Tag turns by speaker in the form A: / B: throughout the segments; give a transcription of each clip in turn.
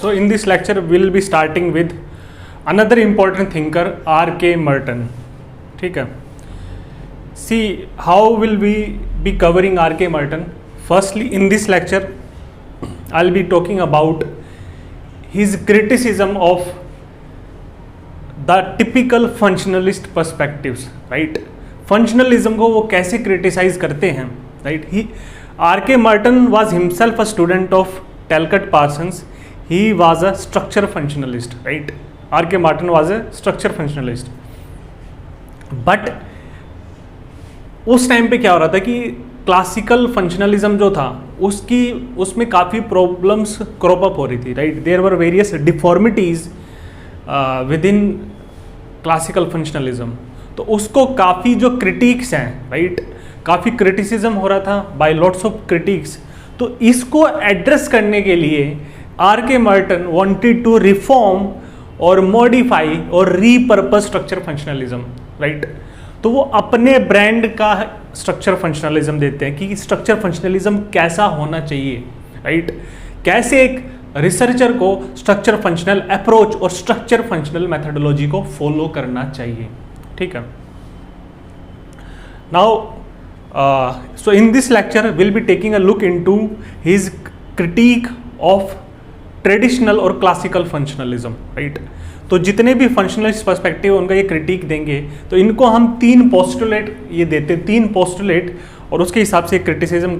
A: So in this lecture we'll be starting with another important thinker, R.K. Merton. ठीक है. See how will we be covering R.K. Merton? Firstly, in this lecture I'll be talking about his criticism of the typical functionalist perspectives, right? Functionalism को वो कैसे criticize करते हैं, right? R.K. Merton was himself a student of Talcott Parsons. He was a structure functionalist, right? R.K. Merton was a structure functionalist. But उस time पे क्या हो रहा था कि क्लासिकल फंक्शनलिज्म जो था उसमें काफ़ी प्रॉब्लम्स क्रॉप अप हो रही थी, right? There were various deformities within classical functionalism. तो उसको काफ़ी जो क्रिटिक्स हैं, राइट, काफ़ी क्रिटिसिज्म हो रहा था बाय लॉट्स ऑफ क्रिटिक्स. तो इसको एड्रेस करने के लिए R.K. Merton wanted to reform और मॉडिफाई और रीपर्पस स्ट्रक्चर फंक्शनलिज्म, राइट? तो वो अपने ब्रांड का स्ट्रक्चर फंक्शनलिज्म देते हैं कि स्ट्रक्चर फंक्शनलिज्म कैसा होना चाहिए, राइट? कैसे एक रिसर्चर को स्ट्रक्चर फंक्शनल अप्रोच और स्ट्रक्चर फंक्शनल मेथडोलॉजी को फॉलो करना चाहिए, ठीक है. Now so in this lecture will be taking a look into his critic of traditional और क्लासिकल फंक्शनलिज्म, राइट? तो जितने भी फंक्शनलिस्ट पर्सपेक्टिव उनका ये क्रिटिक देंगे, तो इनको हम तीन पोस्टुलेट ये देते हैं, तीन पोस्टुलेट, और उसके हिसाब से क्रिटिसिज्म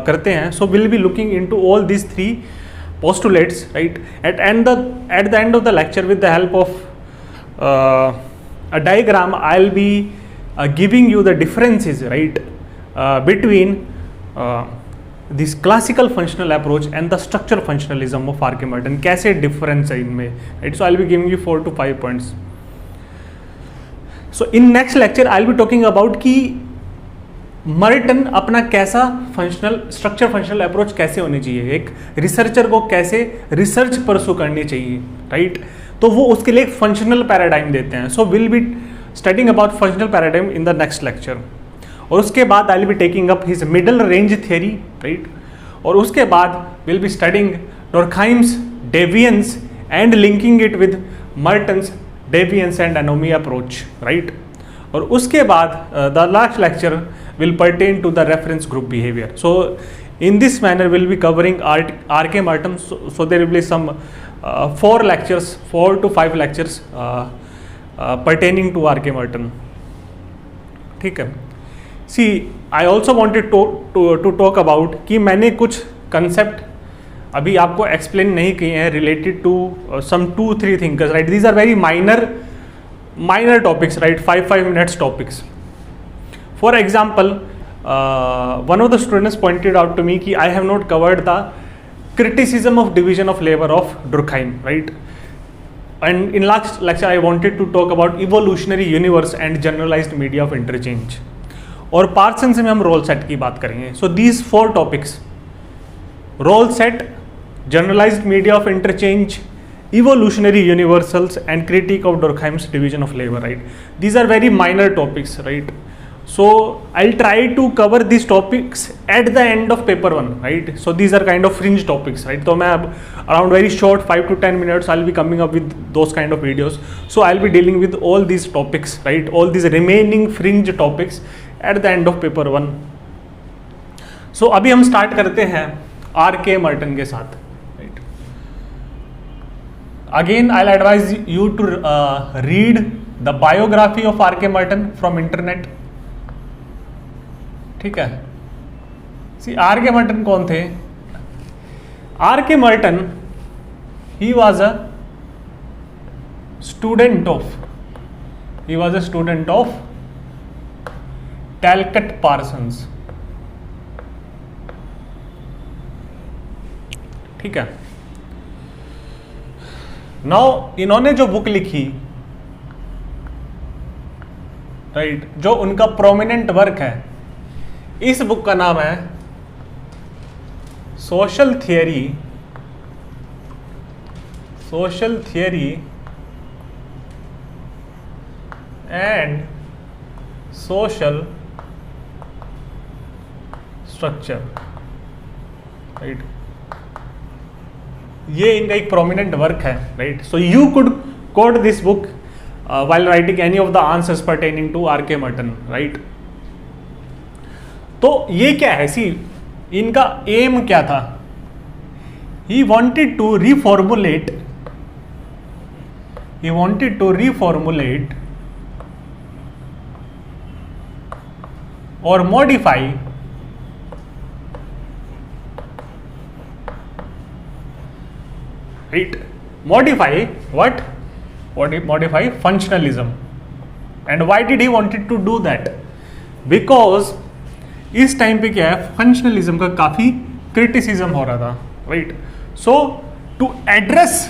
A: करते हैं. So will be looking into all this three postulates, right? At the end of the lecture, with the help of a diagram, I'll be giving you the differences, right, between this classical functional approach and the structure functionalism of R.K. Merton. कैसे difference है इनमें, right? So I'll be giving you 4 to 5 points. So in next lecture I'll be talking about कि Merton अपना कैसा structure functional approach कैसे होनी चाहिए, एक रिसर्चर को कैसे रिसर्च परसू करनी चाहिए, राइट? तो वो उसके लिए एक फंक्शनल पैराडाइम देते हैं. So will be studying about functional paradigm in the next lecture. और उसके बाद I will be taking up his middle range theory, right? और उसके बाद will be studying Durkheim's deviance and linking it with Merton's deviance and anomie approach, right? और उसके बाद the last lecture will pertain to the reference group behavior. So in this manner we'll be covering R.K. Merton. So there will be some 4 to 5 lectures pertaining to R.K. Merton. ठीक है. See, I also wanted to talk about कि मैंने कुछ concept अभी आपको explain नहीं किए हैं related to some 2-3 thinkers, right? These are very minor topics, right? 5 minutes topics. For example, one of the students pointed out to me कि I have not covered the criticism of division of labor of Durkheim, right? And in last lecture I wanted to talk about evolutionary universe and generalized media of interchange. और Parsons में हम role set की बात करेंगे. So these 4 topics: role set, generalized media of interchange, evolutionary universals, and critique of Durkheim's division of labor, right? These are very minor topics, right? So I'll try to cover these topics at the end of paper 1, right? So these are kind of fringe topics, right? So मैं अब around very short 5 to 10 minutes I'll be coming up with those kind of videos. So I'll be dealing with all these topics, right? All these remaining fringe topics at the end of paper 1. So अभी हम start करते हैं R.K. Merton के साथ, right? Again I'll advise you to read the biography of R.K. Merton from internet. ठीक है. सी R.K. Merton कौन थे? R.K. Merton, he was a student of Talcott Parsons. ठीक है. नाउ इन्होंने जो बुक लिखी, राइट, जो उनका प्रोमिनेंट वर्क है, इस बुक का नाम है social theory and social structure, right? ये इनका एक प्रोमिनेंट वर्क है, right. So you could quote this book while writing any of the answers pertaining to R.K. Merton, right. तो ये क्या है, सी इनका एम क्या था, he wanted to reformulate or modify modify functionalism. And why did he wanted to do that? Because इस time पे क्या है, फंक्शनलिज्म का काफी क्रिटिसिज्म हो रहा था, right. So to address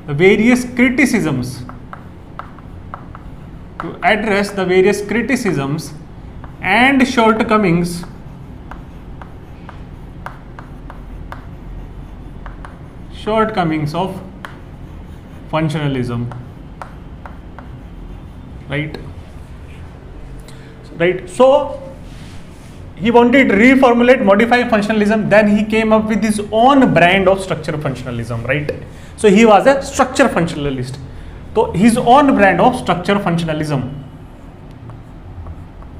A: the various criticisms and shortcomings of functionalism, right. So he wanted to reformulate, modify functionalism, then he came up with his own brand of structure functionalism, right. So he was a structure functionalist, तो his own brand of structure functionalism,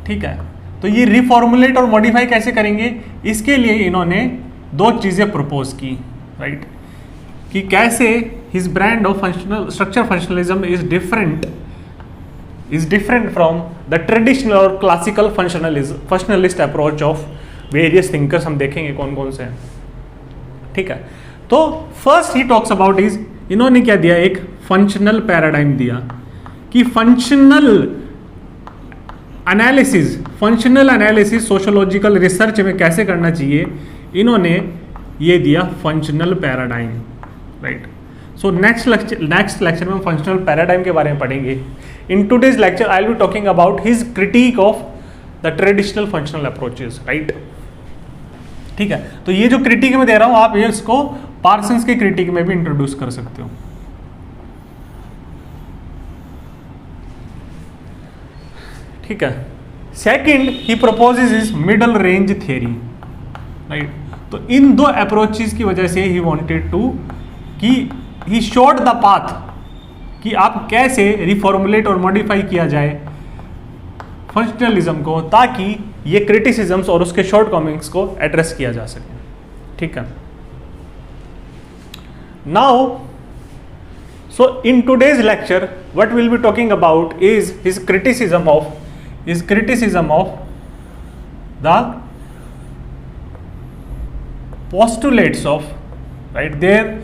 A: ठीक है. तो ये रिफॉर्मुलेट और modify कैसे करेंगे, इसके लिए इन्होंने दो चीजें प्रपोज की, राइट. कि कैसे his brand of structure functionalism is different from the traditional or classical functionalist approach of various thinkers. हम देखेंगे कौन कौन से हैं, ठीक है. तो first he talks about is, इन्होंने क्या दिया, एक फंक्शनल पैराडाइम दिया कि फंक्शनल एनालिसिस सोशियोलॉजिकल रिसर्च में कैसे करना चाहिए. इन्होंने ये दिया functional paradigm, right. So next lecture में हम फंक्शनल पैराडाइम के बारे में पढ़ेंगे. इन today's lecture I will be talking about his critic of the traditional functional approaches, right. ठीक है. तो ये जो क्रिटिक में दे रहा हूं, आप ये इसको पार्सन्स के क्रिटिक में भी इंट्रोड्यूस कर सकते हो, ठीक है. Second, he proposes is middle range theory, right. तो इन दो अप्रोचेस की वजह से ही वांटेड टू कि ही शोड द पाथ कि आप कैसे रिफॉर्मुलेट और मॉडिफाई किया जाए फंक्शनलिज्म को, ताकि ये क्रिटिसिज्म्स और उसके शॉर्ट कमिंग्स को एड्रेस किया जा सके, ठीक है. Now so in today's lecture what will be talking about is his criticism of the postulates of, right. There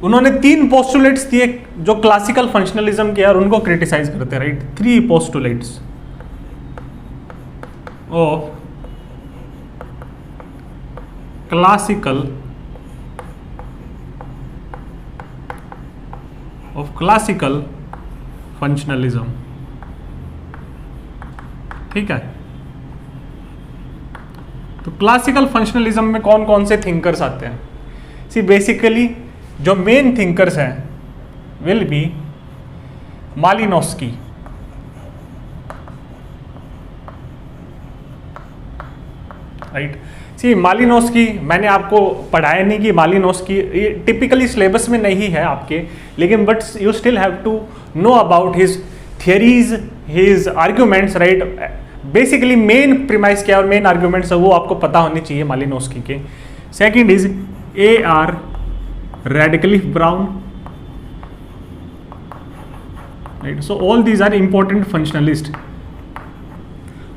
A: उन्होंने 3 पोस्टुलेट्स दिए जो क्लासिकल फंक्शनलिज्म के और उनको क्रिटिसाइज करते, right. 3 postulates of classical functionalism, ठीक है. तो क्लासिकल फंक्शनलिज्म में कौन कौन से थिंकर्स आते हैं. सी बेसिकली जो मेन थिंकर्स हैं विल बी मालिनोस्की, राइट. सी मालिनोस्की मैंने आपको पढ़ाया नहीं कि मालिनोस्की ये टिपिकली सिलेबस में नहीं है आपके, लेकिन but you still have to know about his theories, his arguments, right. Basically main premise क्या और मेन आर्ग्यूमेंट्स है वो आपको पता होने चाहिए मालिनोस्की के. Second is A.R. Radcliffe Brown, right. So all these are important functionalists.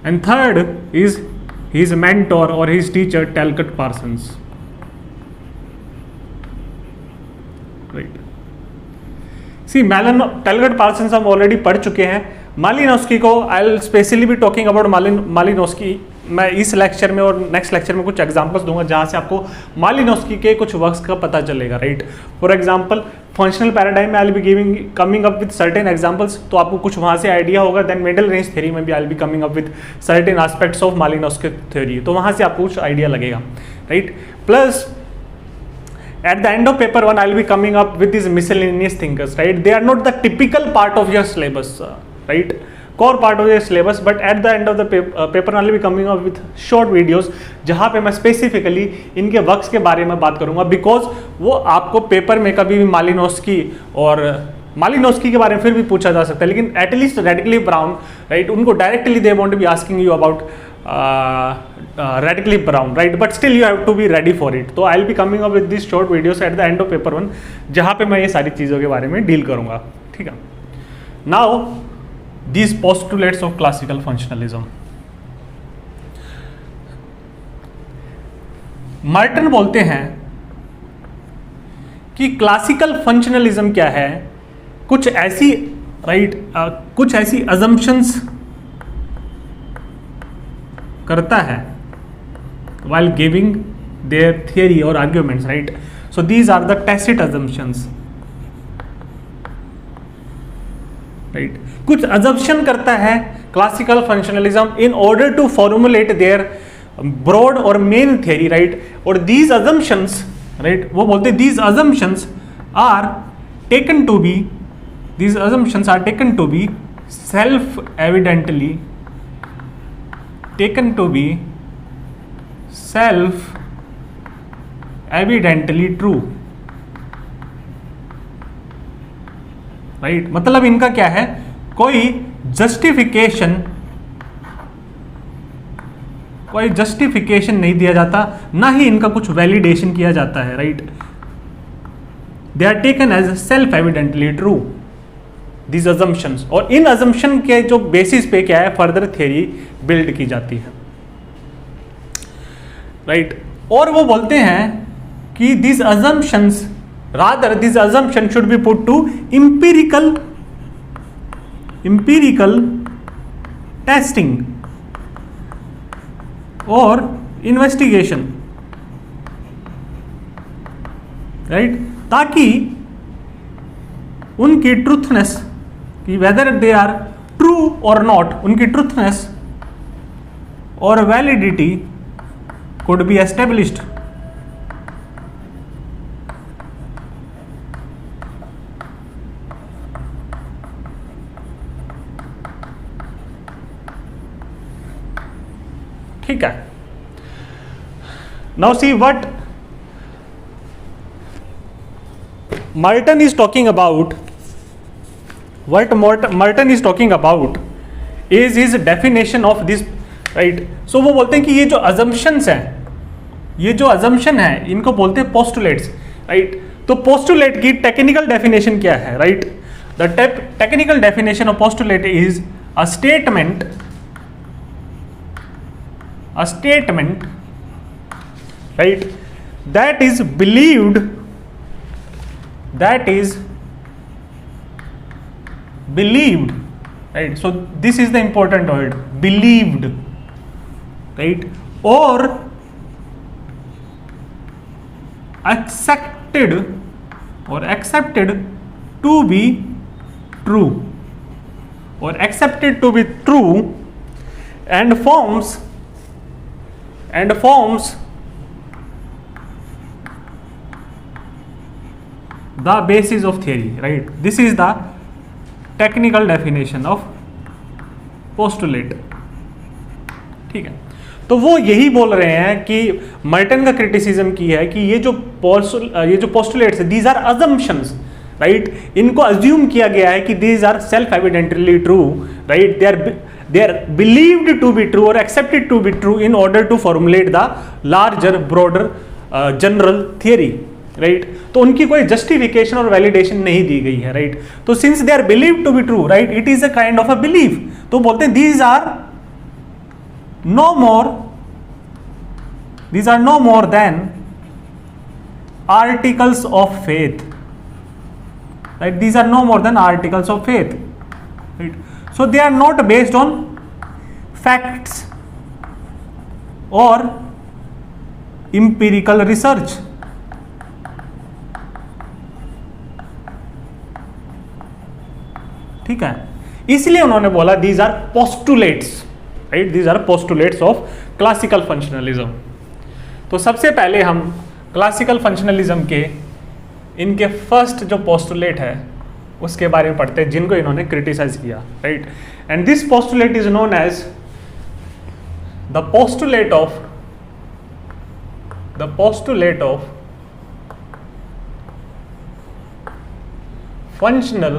A: And third is his mentor or his teacher Talcott Parsons, right. See Talcott Parsons हम ऑलरेडी पढ़ चुके हैं. मालिनोस्की को I will specially be talking about Malinowski. मैं इस lecture में और next lecture में कुछ एग्जांपल्स दूंगा जहां से आपको मालिनोस्की के कुछ वर्क्स का पता चलेगा, right. For example functional paradigm में I will be coming up with certain examples, तो आपको कुछ वहां से आइडिया होगा. देन मिडिल रेंज थ्योरी में भी I will be coming up with certain aspects of Malinowski theory, तो वहां से आपको कुछ आइडिया लगेगा, right. Plus at the end of paper 1 I will be coming up with these miscellaneous thinkers, right. They are not the typical part of your syllabus, right, core part of the syllabus, but at the end of the paper I'll be coming up with short videos जहाँ पे मैं specifically इनके works के बारे में बात करूँगा, because वो आपको पेपर में कभी भी मालिनोस्की के बारे में फिर भी पूछा जा सकता है, लेकिन एटलीस्ट रेडिक्लिफ ब्राउन, राइट, उनको directly they want to be asking you about Radcliffe Brown, right, but still you have to be ready for it. तो I will be coming up with this short videos at the end of paper 1 जहाँ पे मैं ये सारी चीज़ों के बारे में डील करूँगा. ठीक है. Now these postulates of classical functionalism. Merton बोलते हैं कि क्लासिकल फंक्शनलिज्म क्या है, कुछ ऐसी कुछ ऐसी अजम्पशंस करता है while giving their theory or arguments, right? So these are the tacit assumptions, right? कुछ assumption करता है classical functionalism in order to formulate their broad or main theory, right? और these assumptions, right, वो बोलते हैं these assumptions are taken to be self-evidently true, right. मतलब इनका क्या है, कोई जस्टिफिकेशन नहीं दिया जाता, ना ही इनका कुछ वैलिडेशन किया जाता है, right. They are taken as self evidently true these assumptions, और इन अजम्पशन के जो बेसिस पे क्या है फर्दर थ्योरी बिल्ड की जाती है, राइट. और वो बोलते हैं कि these assumptions should be put to empirical testing और investigation, right, ताकि उनकी ट्रूथनेस कि whether they are true or not, उनकी ट्रूथनेस और वैलिडिटी could be established. ठीक है. Now see what Merton is talking about. What Merton is talking about is his definition of this, right? So वो बोलते हैं कि ये जो assumptions हैं, ये जो assumption है इनको बोलते हैं postulates, right? तो postulate की technical definition क्या है, right? The technical definition of postulate is a statement, right, that is believed, right? So this is the important word, believed, right, or accepted to be true, and forms the basis of theory, right? This is the technical definition of postulate. ठीक है. तो वो यही बोल रहे हैं कि Merton का क्रिटिसिज्म की है कि ये जो पोस्टुलेट्स है, दीज आर अजम्पशंस, राइट. इनको अज्यूम किया गया है कि these are self evidently true, right. They are believed to be true और accepted to be true in order to formulate the larger broader general theory, right. तो उनकी कोई justification और वैलिडेशन नहीं दी गई है, राइट. तो since they are believed to be true, right, it is a kind of a belief. तो बोलते हैं these are no more than articles of faith, right? These are no more than articles of faith, right? So they are not based on facts or empirical research. ठीक है. इसलिए उन्होंने बोला these are postulates, right? These are postulates of classical functionalism. तो सबसे पहले हम classical functionalism के इनके फर्स्ट जो पोस्टुलेट है उसके बारे में पढ़ते हैं जिनको इन्होंने क्रिटिसाइज किया, right. And this postulate is known as the postulate of functional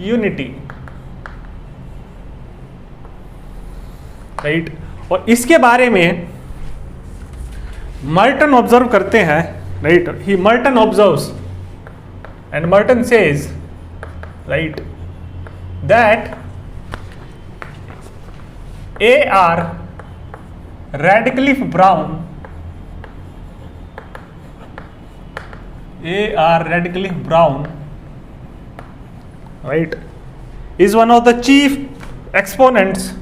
A: unity, right. और इसके बारे में मर्टन ऑब्जर्व करते हैं, right. He Merton observes and Merton says, right, that A.R. Radcliffe Brown, right, is one of the chief exponents,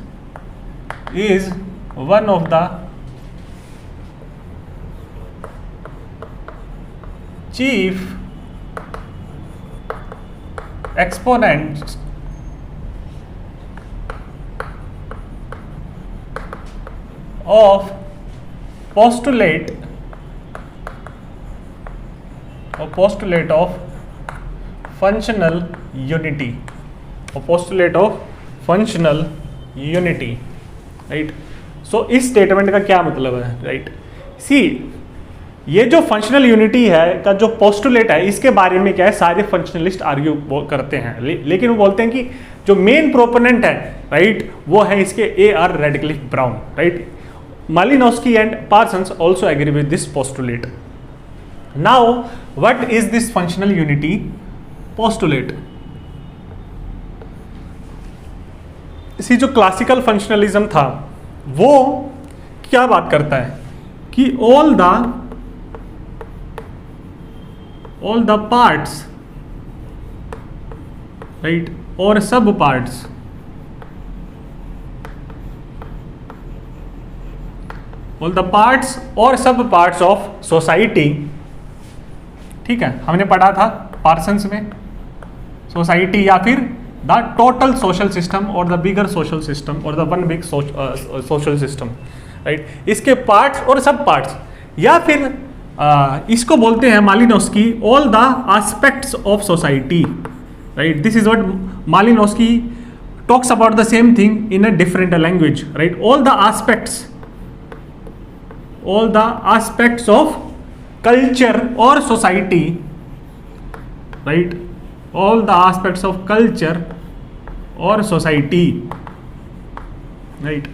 A: of postulate of functional unity, right. So इस statement का क्या मतलब है, राइट। सी, ये जो फंक्शनल यूनिटी है का जो पोस्टुलेट है, इसके बारे में क्या है, सारे फंक्शनलिस्ट आर्ग्यू करते हैं, लेकिन वो बोलते हैं कि जो मेन प्रोपोनेंट है, राइट, वो है इसके A.R. Radcliffe Brown, right. Malinowski and Parsons also agree with this postulate. Now, what is this functional unity postulate? इसी जो क्लासिकल फंक्शनलिज्म था वो क्या बात करता है कि all the parts, right, और सब parts all the parts और सब parts of society, ठीक है, हमने पढ़ा था पार्सन्स में, सोसाइटी या फिर द टोटल सोशल सिस्टम और द बिगर सोशल सिस्टम और the one big social system, right. इसके पार्ट्स और सब पार्ट्स, या फिर इसको बोलते हैं Malinowski all the aspects of society, right. This is what Malinowski talks about the same thing in a different language, right. All the aspects of culture or society, right, all the aspects of culture or society, right।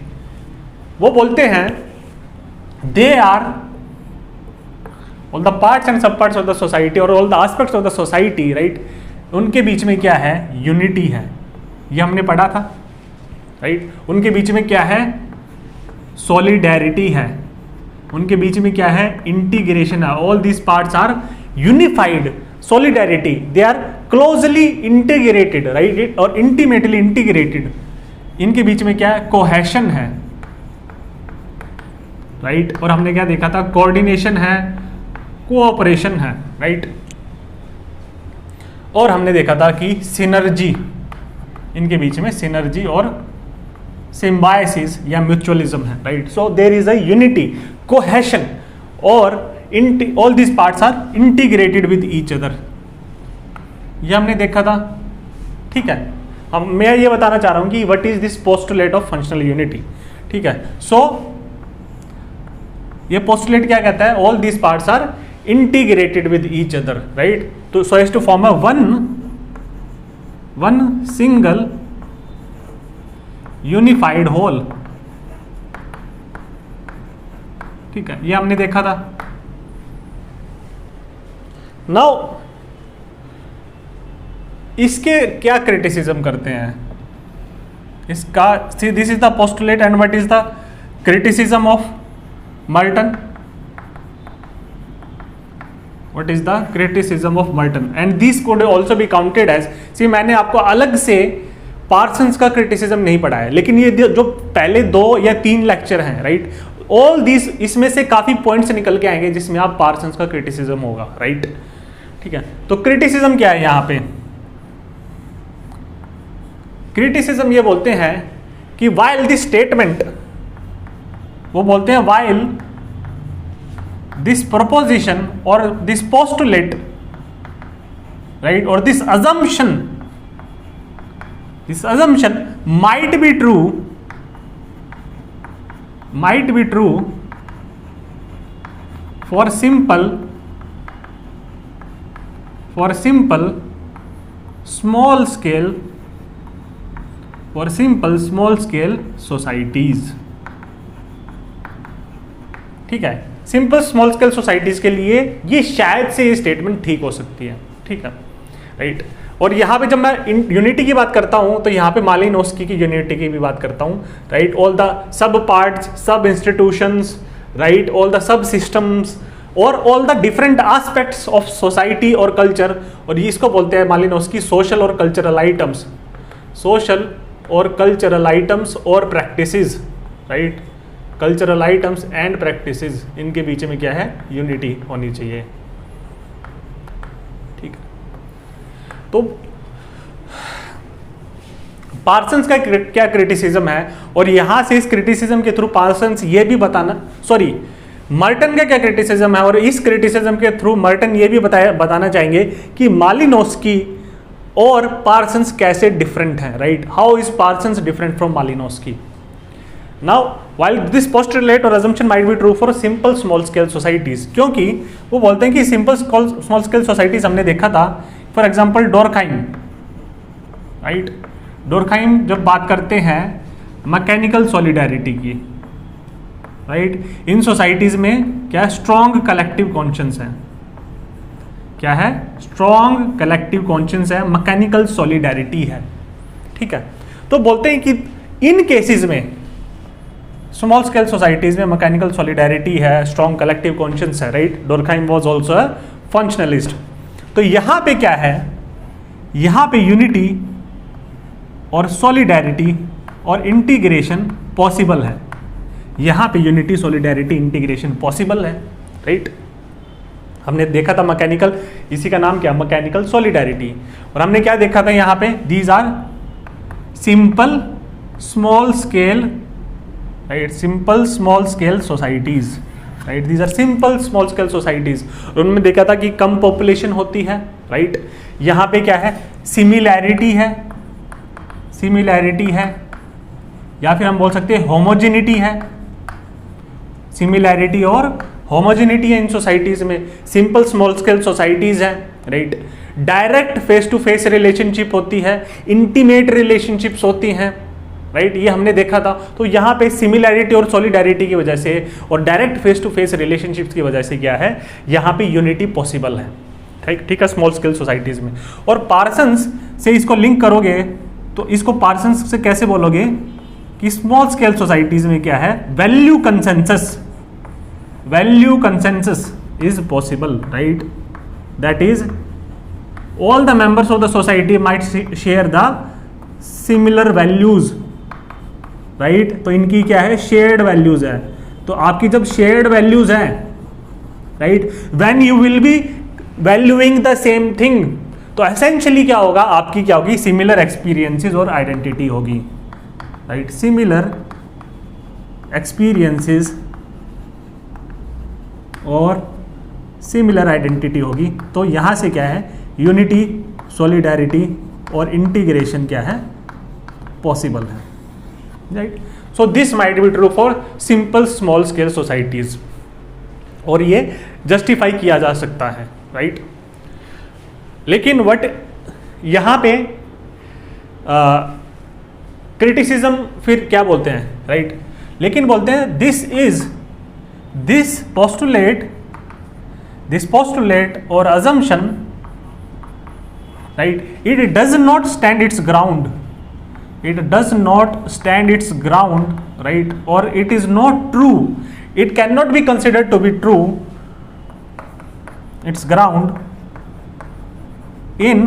A: वो बोलते हैं they are all the parts and subparts of the society or all the aspects of the society, right, उनके बीच में क्या है, unity है, ये हमने पढ़ा था, राइट। उनके बीच में क्या है, सॉलिडेरिटी है, उनके बीच में क्या है, इंटीग्रेशन है। All these parts are unified, solidarity, they are closely integrated, right, और इंटीमेटली इंटीग्रेटेड। इनके बीच में क्या है, कोहेशन है, राइट। और हमने क्या देखा था, कोऑर्डिनेशन है, कोऑपरेशन है, राइट। और हमने देखा था कि सिनर्जी, इनके बीच में सिनर्जी और सिम्बायसिस या म्यूचुअलिज्म है, right. So there is a unity, cohesion, और all this parts are integrated with each other, ये हमने देखा था, ठीक है। अब मैं ये बताना चाह रहा हूं कि what is this postulate of functional unity, ठीक है। सो ये पोस्टुलेट क्या कहता है, all this parts are integrated with each other, right. तो so as to form a one single unified whole, ठीक है, ये हमने देखा था। नाउ इसके क्या क्रिटिसिज्म करते हैं इसका, this is the postulate and what is the criticism of Merton, what is the criticism of Merton, and this could also be counted as, see मैंने आपको अलग से पार्सन्स का क्रिटिसिज्म नहीं पढ़ा है, लेकिन ये जो पहले 2 या 3 लेक्चर हैं, राइट, ऑल दिस, इसमें से काफी पॉइंट्स निकल के आएंगे जिसमें आप पार्सन्स का क्रिटिसिज्म होगा, राइट, ठीक है। तो क्रिटिसिज्म क्या है यहां पे, क्रिटिसिज्म ये बोलते हैं कि वाइल दिस स्टेटमेंट, वो बोलते हैं while this proposition or this postulate, right, or this assumption might be true for simple small scale societies. ठीक है, सिंपल स्मॉल स्केल सोसाइटीज के लिए ये शायद से ये स्टेटमेंट ठीक हो सकती है। ठीक है, राइट। और यहाँ पे जब मैं यूनिटी की बात करता हूँ तो यहाँ पे मालिनोव्स्की की यूनिटी की भी बात करता हूँ, right. All the sub parts, sub institutions, right, all the sub systems और all the different aspects of society और कल्चर, और ये इसको बोलते हैं मालिनोव्स्की सोशल और कल्चरल आइटम्स, सोशल और कल्चरल आइटम्स और practices, right. Cultural items and practices, इनके बीच में क्या है, यूनिटी होनी चाहिए। ठीक है, तो पार्सन्स का क्या क्रिटिसिज्म है, और यहां से इस क्रिटिसिज्म के थ्रू पार्सन्स ये भी मर्टन का क्या क्रिटिसिज्म है, और इस क्रिटिसिज्म के थ्रू मर्टन ये भी बताना चाहेंगे कि मालिनोव्स्की और पार्सन्स कैसे डिफरेंट हैं, right. How is Parsons different from Malinowski. Now while this postulate or assumption might be true for simple small scale societies, क्योंकि वो बोलते हैं कि सिंपल स्मॉल स्केल सोसाइटीज हमने देखा था, फॉर एग्जाम्पल डोरखाइम, राइट। डोरखाइम जब बात करते हैं मैकेनिकल सॉलिडारिटी की, राइट, इन सोसाइटीज में क्या स्ट्रॉन्ग कलेक्टिव कॉन्शियंस है, क्या है, स्ट्रॉन्ग कलेक्टिव कॉन्शियंस है, मैकेनिकल सॉलिडारिटी है। ठीक है, तो बोलते हैं कि इन केसेस में स्मॉल स्केल सोसाइटीज में मैकेनिकल सॉलिडारिटी है, स्ट्रॉन्ग कलेक्टिव कॉन्शियंस है, right. डोरखाइम was also a functionalist. तो यहां पे क्या है, यहां पे यूनिटी और सॉलिडारिटी और इंटीग्रेशन पॉसिबल है, यहां पे यूनिटी सॉलिडारिटी इंटीग्रेशन पॉसिबल है, राइट। हमने देखा था मैकेनिकल, इसी का नाम क्या, मैकेनिकल सॉलिडारिटी। और हमने क्या देखा था यहां पे, these are simple small scale, right, simple small scale societies, right, these are simple small scale societies. और उनमें देखा था कि कम पॉपुलेशन होती है, राइट। यहाँ पे क्या है, सिमिलैरिटी है, या फिर हम बोल सकते हैं होमोजेनिटी है, सिमिलैरिटी और होमोजेनिटी है इन सोसाइटीज में, सिंपल स्मॉल स्केल सोसाइटीज है, right. Direct face to face relationship होती है, इंटीमेट रिलेशनशिप्स होती हैं, राइट, ये हमने देखा था। तो यहाँ पे सिमिलैरिटी और सॉलिडारिटी की वजह से और direct face to face relationships की वजह से क्या है, यहाँ पे यूनिटी पॉसिबल है, ठीक है, स्मॉल स्केल सोसाइटीज में। और पार्सन्स से इसको लिंक करोगे तो इसको पार्सन्स से कैसे बोलोगे कि स्मॉल स्केल सोसाइटीज में क्या है, value consensus is possible, right. That is all the members of the society might share the similar values, right. तो इनकी क्या है, शेयर्ड वैल्यूज है। तो आपकी जब शेयर्ड वैल्यूज हैं, right, when you will be valuing the same thing, तो एसेंशियली क्या होगा, आपकी क्या होगी, सिमिलर एक्सपीरियंसेस और आइडेंटिटी होगी, राइट, सिमिलर एक्सपीरियंसेस और सिमिलर आइडेंटिटी होगी। तो यहां से क्या है, यूनिटी, सॉलिडारिटी और इंटीग्रेशन क्या है, पॉसिबल है, right. So this might be true for simple small scale societies, और ये जस्टिफाई किया जा सकता है, राइट। लेकिन वट यहां पे क्रिटिसिज्म फिर क्या बोलते हैं, राइट, लेकिन बोलते हैं दिस postulate और assumption, right, it does not stand its ground, right, or it is not true, it cannot be considered to be true, its ground in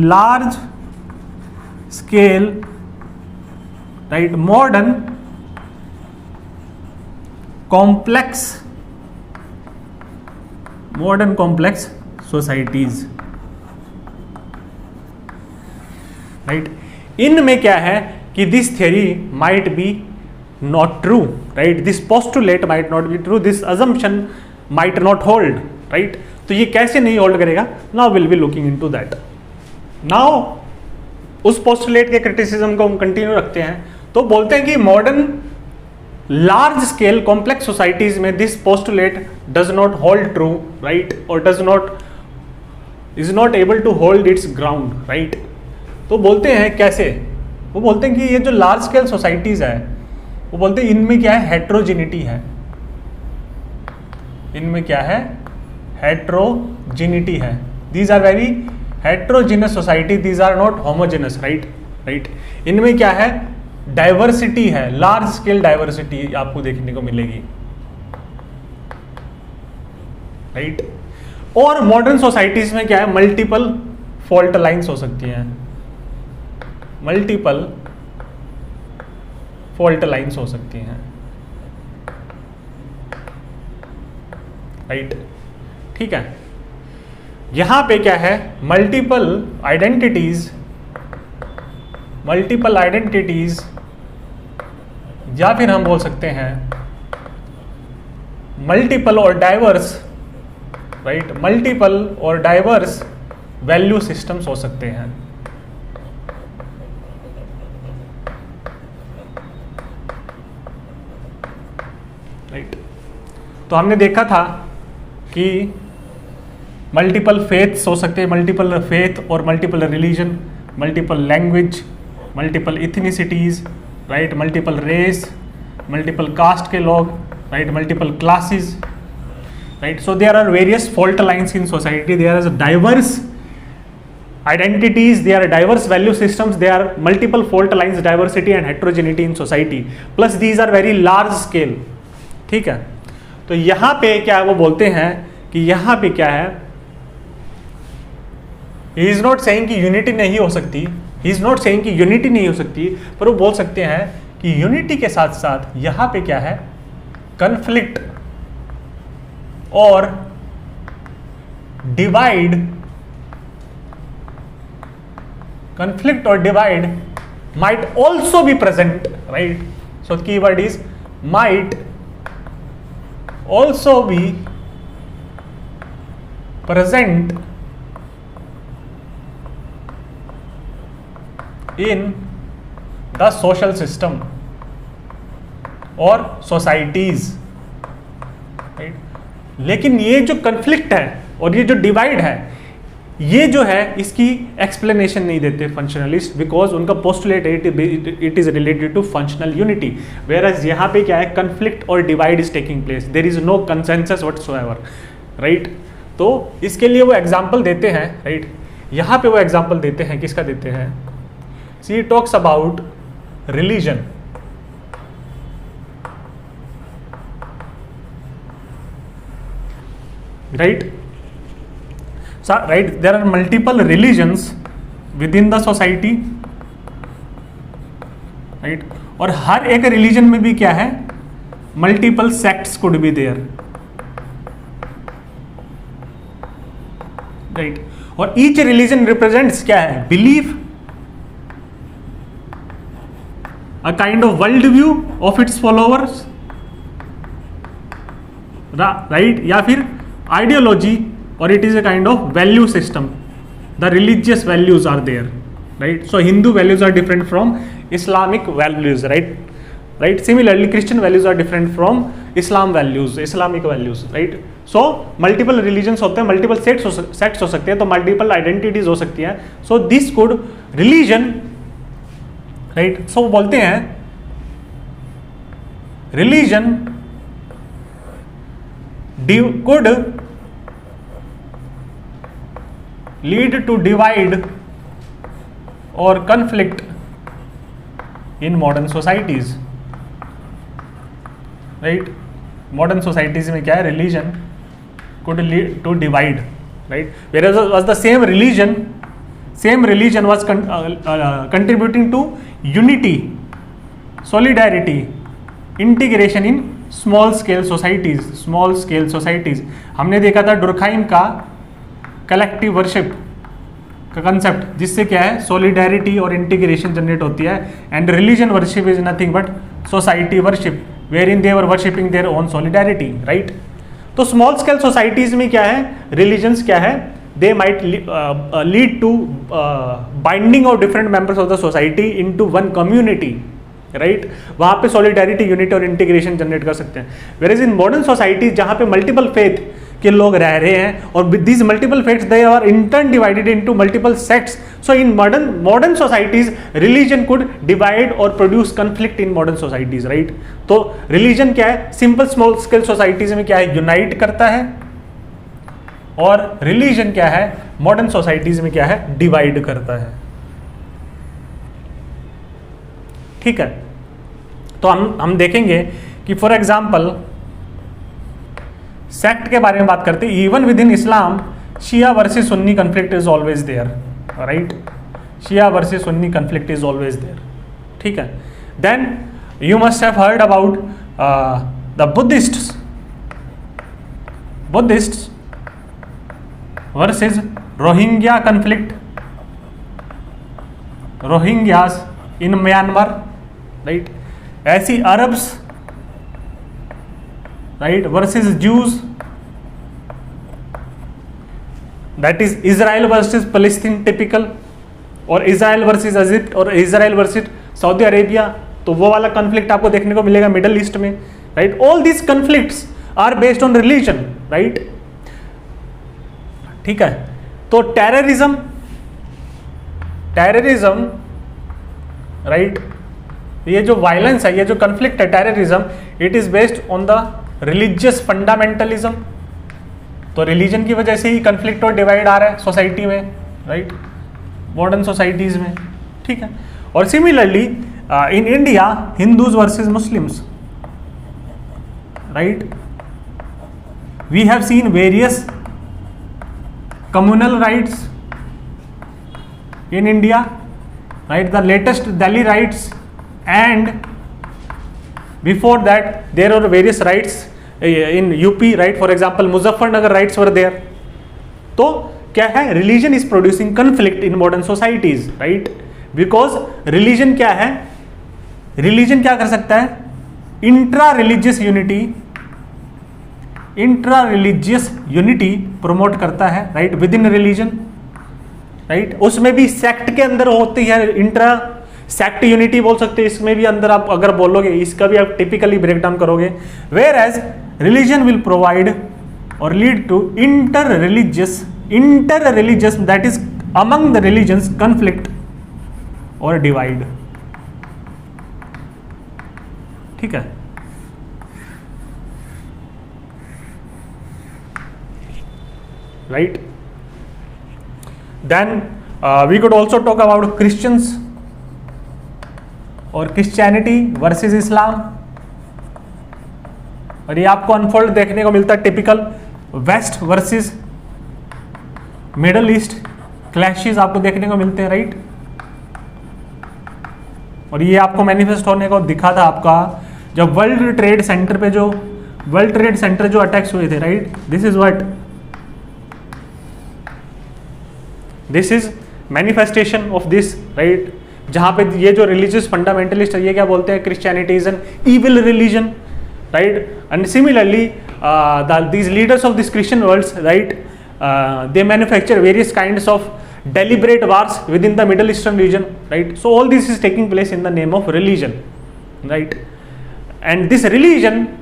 A: large scale, right, modern complex societies, right. इनमें क्या है कि this theory might be not true, right? This postulate might not be true, this assumption might not hold, right? तो ये कैसे नहीं hold करेगा? Now we'll be looking into that. Now उस पोस्टुलेट के क्रिटिसिज्म को हम कंटिन्यू रखते हैं, तो बोलते हैं कि modern large scale complex societies में this postulate does not hold true, right, और does not is not able to hold its ground, right. तो बोलते हैं कैसे? वो बोलते हैं कि ये जो लार्ज स्केल सोसाइटीज है, वो बोलते हैं इनमें क्या है, हेट्रोजिनिटी है. इनमें क्या है, हेट्रोजिनिटी है. These are very heterogeneous society, these are not homogeneous, right, right. इनमें क्या है, डाइवर्सिटी है, लार्ज स्केल डाइवर्सिटी आपको देखने को मिलेगी, राइट. और मॉडर्न सोसाइटीज में क्या है, मल्टीपल फॉल्ट लाइंस हो सकती हैं, मल्टीपल फॉल्ट लाइंस हो सकती हैं, राइट. ठीक है. यहां पे क्या है, मल्टीपल आइडेंटिटीज या फिर हम बोल सकते हैं मल्टीपल और डाइवर्स, राइट, मल्टीपल और डाइवर्स वैल्यू सिस्टम्स हो सकते हैं. राइट. तो हमने देखा था कि मल्टीपल फेथ्स हो सकते हैं, मल्टीपल फेथ और multiple religion, multiple language, multiple ethnicities, right, multiple race, multiple caste के लोग, right, multiple classes, right. So there are various fault lines in society, there are diverse identities, there are diverse value systems, there are multiple fault lines, diversity and heterogeneity in society, plus these are very large scale. ठीक है. तो यहां पे क्या है, वो बोलते हैं कि यहां पे क्या है, he is not saying कि यूनिटी नहीं हो सकती, he is not saying कि यूनिटी नहीं हो सकती, पर वो बोल सकते हैं कि यूनिटी के साथ साथ यहां पे क्या है, कन्फ्लिक्ट और divide, conflict or divide might also be present, right. So the keyword is might also be present in the social system or societies, right. लेकिन ये जो conflict है और ये जो divide है, ये जो है इसकी एक्सप्लेनेशन नहीं देते फंक्शनलिस्ट, बिकॉज उनका postulate it is related to functional unity, whereas यहाँ पे क्या है, कंफ्लिक्ट और divide is taking place, there is no consensus whatsoever, right. तो इसके लिए वो एग्जांपल देते हैं, राइट. यहाँ पे वो एग्जांपल देते हैं, किसका देते हैं, see talks about religion, right. Right, there are multiple religions within the society, right, और हर एक रिलीजन में भी क्या है, multiple sects could be there, right. और ईच रिलीजन रिप्रेजेंट्स क्या है, belief, a kind of world view of its followers, right, या फिर ideology, or it is a kind of value system. The religious values are there, right. So Hindu values are different from Islamic values, right, right. Similarly Christian values are different from Islam values, Islamic values, right. So multiple religions होते हैं, multiple sects हो सकते हैं, तो multiple identities हो सकती हैं. So this could religion, right. So बोलते हैं religion could lead to divide or conflict in modern societies, right. Modern societies में क्या है, religion could lead to divide, right. Whereas was the same religion was contributing to unity, solidarity, integration in small scale societies. हमने देखा था डुरखाइम का collective worship का concept, जिससे क्या है, सॉलिडेरिटी और इंटीग्रेशन जनरेट होती है. And religion worship is nothing but society worship, wherein they were worshipping their own solidarity, right? तो स्मॉल स्केल सोसाइटीज में क्या है, रिलीजन्स क्या है, they might lead to binding of different members of the society into one community, right? वहाँ पे solidarity, unity और integration generate कर सकते हैं। Whereas in modern society जहाँ पे मल्टीपल फेथ के लोग रह रहे हैं और with these multiple faiths they are in turn divided into multiple sects, so in modern societies religion could divide और produce conflict in modern societies, right? तो रिलीजन क्या है, सिंपल स्मॉल स्केल सोसाइटीज में क्या है, यूनाइट करता है, और रिलीजन क्या है, मॉडर्न सोसाइटीज में क्या है, डिवाइड करता है। ठीक है, तो हम देखेंगे कि फॉर एग्जाम्पल सेक्ट के बारे में बात करते हैं। Even within Islam Shia versus Sunni conflict is always there, right? Shia versus Sunni conflict is always there, ठीक है। Then you must have heard about the Buddhists versus Rohingya conflict, Rohingyas in Myanmar, right? ऐसी Arabs, right, versus Jews, that is Israel versus Palestine typical, और Israel versus Egypt, और Israel versus Saudi Arabia, तो वो वाला conflict आपको देखने को मिलेगा मिडल ईस्ट में, right? All these conflicts are based on religion, right? ठीक है, तो टेररिज्म, राइट, ये जो वायलेंस है, ये जो कॉन्फ्लिक्ट है terrorism, it is based on the religious fundamentalism. तो रिलीजन की वजह से ही कॉन्फ्लिक्ट और डिवाइड आ रहा है सोसाइटी में, राइट? मॉडर्न सोसाइटीज में, ठीक है। और similarly in India Hindus versus Muslims, right? We have seen various communal rights in India, right? The latest Delhi rights, and before that there are various rights in UP, right? For example, Muzaffarnagar rights were there. तो क्या है, religion is producing conflict in modern societies, right? Because religion क्या है, religion क्या कर सकता है, intra religious unity promote करता है, right? With in religion, right? उसमें भी सेक्ट के अंदर होती है इंट्रा सेक्ट यूनिटी बोल सकते हैं, इसमें भी अंदर आप अगर बोलोगे, इसका भी आप टिपिकली ब्रेक डाउन करोगे। Whereas religion will provide और lead to inter religious that is among the religions conflict और डिवाइड, ठीक है। Right? Then we could also talk about Christians और Christianity versus Islam, और ये आपको अनफोल्ड देखने को मिलता है typical West versus Middle East clashes आपको देखने को मिलते हैं, राइट? और ये आपको मैनिफेस्ट होने को दिखा था आपका जब वर्ल्ड ट्रेड सेंटर जो अटैक्स हुए थे, right? This is manifestation of this, right? जहां पे ये जो रिलीजियस फंडामेंटलिस्ट है, ये क्या बोलते हैं, Christianity is an evil religion, right? And similarly these leaders of this Christian worlds, right, they manufacture various kinds of deliberate wars within the Middle Eastern region, right? So all this is taking place in the name of religion, right? And this religion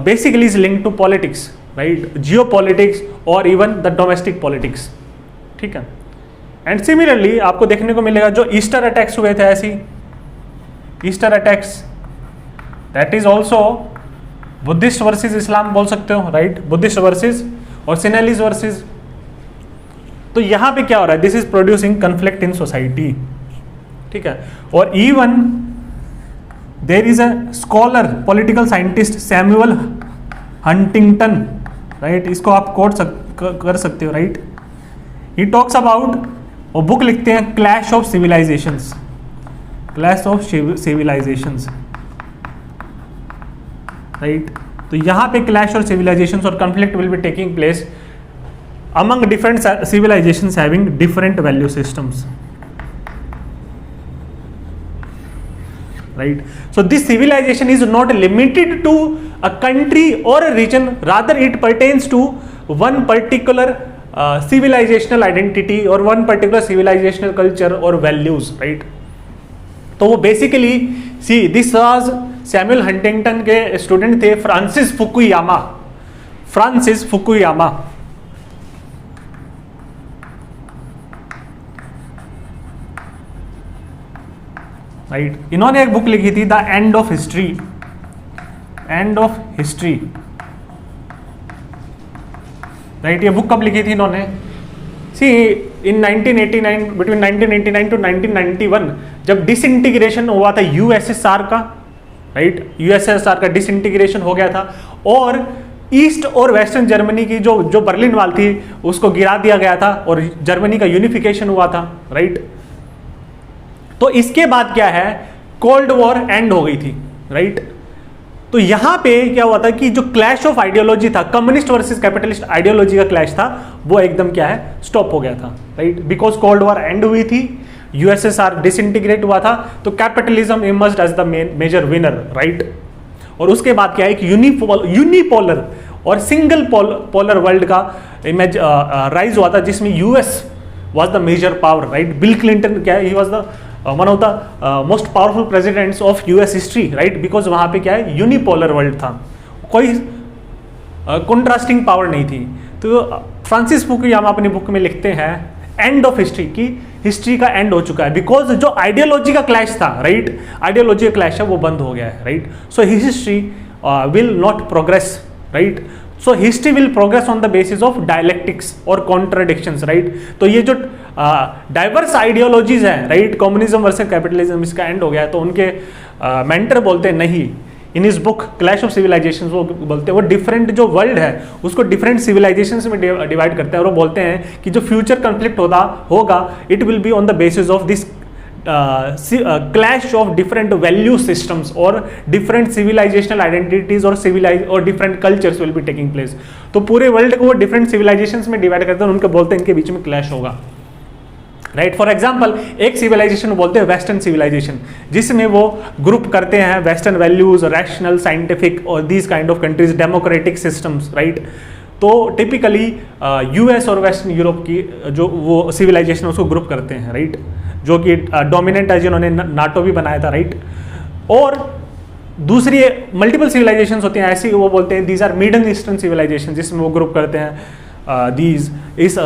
A: basically is linked to politics, right? Geopolitics or even the domestic politics, ठीक है। And similarly आपको देखने को मिलेगा जो Easter attacks हुए थे, ऐसी Easter attacks, that is also Buddhist versus Islam बोल सकते हो, राइट? बुद्धिस्ट वर्सेस और सिनेलिस वर्सेस। तो यहां पे क्या हो रहा है, this is producing conflict in society, ठीक है। और even there is a scholar political scientist Samuel Huntington, right? इसको आप कोट कर सकते हो, राइट? ही टॉक्स अबाउट, वो बुक लिखते हैं क्लैश ऑफ सिविलाइजेशंस, राइट? तो यहां पे क्लैश और सिविलाइजेशंस और conflict will be taking place among different civilisations having different value systems, right? So this civilization is not limited to a country or a region, rather it pertains to one particular civilizational identity or one particular civilizational culture or values, right? तो वो basically see this was Samuel Huntington के student थे Francis Fukuyama. Right, इन्होंने एक book लिखी थी the end of history, right. ये book कब लिखी थी इन्होंने? सी इन 1989, बिटवीन 1989 टू 1991 जब डिसइंटीग्रेशन हुआ था यूएसएसआर का, राइट, यूएसएसआर का डिसइंटीग्रेशन हो गया था और ईस्ट और वेस्टर्न जर्मनी की जो बर्लिन वॉल थी उसको गिरा दिया गया था और जर्मनी का यूनिफिकेशन हुआ था, राइट। तो इसके बाद क्या है, कोल्ड वॉर एंड हो गई थी, राइट। तो यहां पे क्या हुआ था कि जो क्लैश ऑफ आइडियोलॉजी था, कम्युनिस्ट वर्सेस कैपिटलिस्ट आइडियोलॉजी का क्लैश था, वो एकदम क्या है, स्टॉप हो गया था, right. Because Cold War end हुई थी, यूएसएसआर डिसइंटीग्रेट हुआ था, तो capitalism emerged as the major winner, right. और उसके बाद क्या है कि यूनिपोलर और सिंगल पोलर वर्ल्ड का इमेज राइज हुआ था, जिसमें US was the major power, right. Bill Clinton क्या है, he was the one of the most powerful presidents of US history, right. Because वहां पे क्या है, यूनिपोलर वर्ल्ड था, कोई कंट्रास्टिंग पावर नहीं थी। तो फ्रांसिस फुकुयामा अपनी बुक में लिखते हैं एंड ऑफ हिस्ट्री की हिस्ट्री का एंड हो चुका है, बिकॉज जो आइडियोलॉजी का क्लैश था, राइट, आइडियोलॉजी का क्लैश है वो बंद हो गया है, right. So history will not progress, right. So history will progress on the basis of dialectics और कॉन्ट्राडिक्शंस, राइट। तो ये जो डाइवर्स आइडियोलॉजीज हैं, राइट, कम्युनिज्म वर्सेस कैपिटलिज्म, इसका एंड हो गया है। तो उनके मेंटर बोलते हैं नहीं, इन इस बुक क्लैश ऑफ सिविलाइजेशन, वो बोलते हैं वो डिफरेंट जो वर्ल्ड है उसको डिफरेंट सिविलाइजेशंस में डिवाइड करते हैं, और वो बोलते हैं कि जो फ्यूचर कॉन्फ्लिक्ट होगा it will be on the basis of this clash of different value systems or different civilizational identities or different cultures will be taking place। तो पूरे वर्ल्ड को वो डिफरेंट सिविलाइजेशंस में डिवाइड करते हैं, उनके बोलते हैं इनके बीच में क्लैश होगा, राइट। फॉर एग्जाम्पल एक सिविलाइजेशन बोलते हैं वेस्टर्न सिविलाइजेशन, जिसमें वो ग्रुप करते हैं वेस्टर्न वैल्यूज, रैशनल, साइंटिफिक और these kind of countries, democratic systems, right. तो टिपिकली यूएस और वेस्टर्न यूरोप की जो वो सिविलाइजेशन उसको ग्रुप करते हैं, राइट, जो कि डोमिनेंट है, जिन्होंने नाटो भी बनाया था, राइट। और दूसरी मल्टीपल सिविलाइजेशंस होती हैं ऐसी, वो बोलते हैं these are Middle eastern civilisation, जिसमें वो ग्रुप करते हैं दीज इस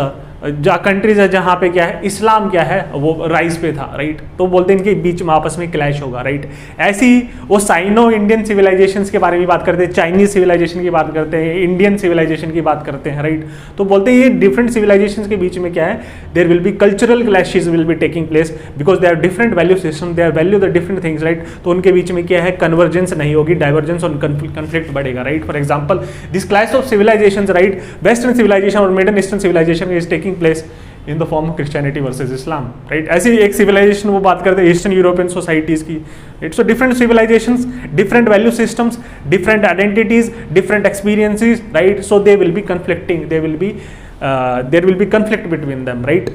A: कंट्रीज है जहाँ पे क्या है, इस्लाम क्या है वो राइज पे था, राइट। तो बोलते हैं इनके बीच में आपस में क्लैश होगा, राइट। ऐसी वो साइनो इंडियन सिविलाइजेशंस के बारे में बात करते हैं, चाइनीज सिविलाइजेशन की बात करते हैं, इंडियन सिविलाइजेशन की बात करते हैं, राइट। तो बोलते हैं ये डिफरेंट सिविलाइजेशंस के बीच में क्या है, there will be cultural clashes will be taking place, because they are different value system, they are value the different things, right. तो उनके बीच में क्या है, कन्वर्जेंस नहीं होगी, डाइवर्जेंस और कन्फ्लिक्ट बढ़ेगा, right. For example this clash of civilisation, right, western civilisation और middle eastern civilisation is taking place in the form of Christianity versus Islam, right. ऐसी एक सिविलाइजेशन वो बात करते हैं ईस्टर्न यूरोपियन सोसाइटीज की, right. So different civilisations, different value systems, different identities, different experiences, right. So they will be conflicting, there will be conflict between them, right.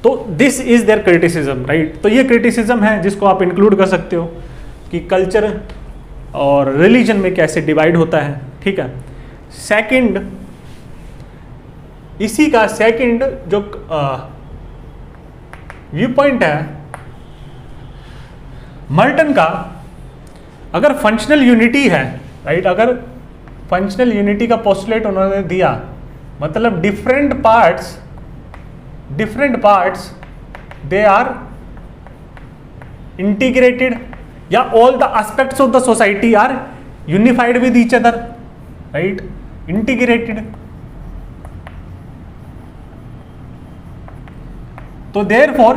A: तो this is their criticism, right. तो ये criticism है जिसको आप include कर सकते हो कि कल्चर और रिलीजन में कैसे डिवाइड होता है, ठीक है। सेकंड, इसी का सेकंड जो व्यू पॉइंट है मर्टन का, अगर फंक्शनल यूनिटी है, राइट, अगर फंक्शनल यूनिटी का पोस्टुलेट उन्होंने दिया, मतलब different parts they are integrated, या all the aspects of the society are unified with each other, right, integrated. तो therefore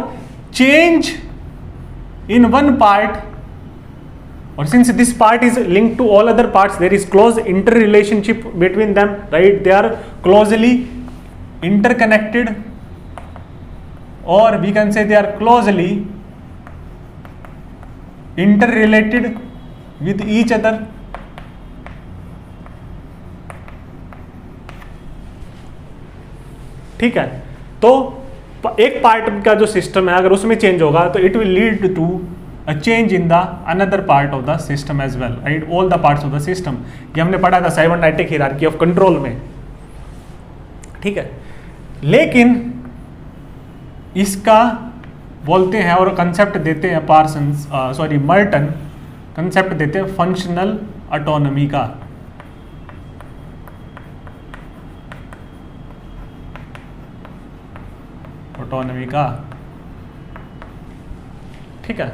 A: change in one part, or since this part is linked to all other parts, there is close interrelationship between them, right, they are closely interconnected, or we can say they are closely interrelated with each other, ठीक है। तो एक part का जो system है अगर उसमें change होगा तो it will lead to a change in the another part of the system as well, right, all the parts of the system. ये हमने पढ़ा था साइबरनेटिक हायरार्की ऑफ कंट्रोल में, ठीक है। लेकिन इसका बोलते हैं और कंसेप्ट देते हैं मर्टन कंसेप्ट देते हैं फंक्शनल ऑटोनॉमी का। ऑटोनॉमी का, ठीक है।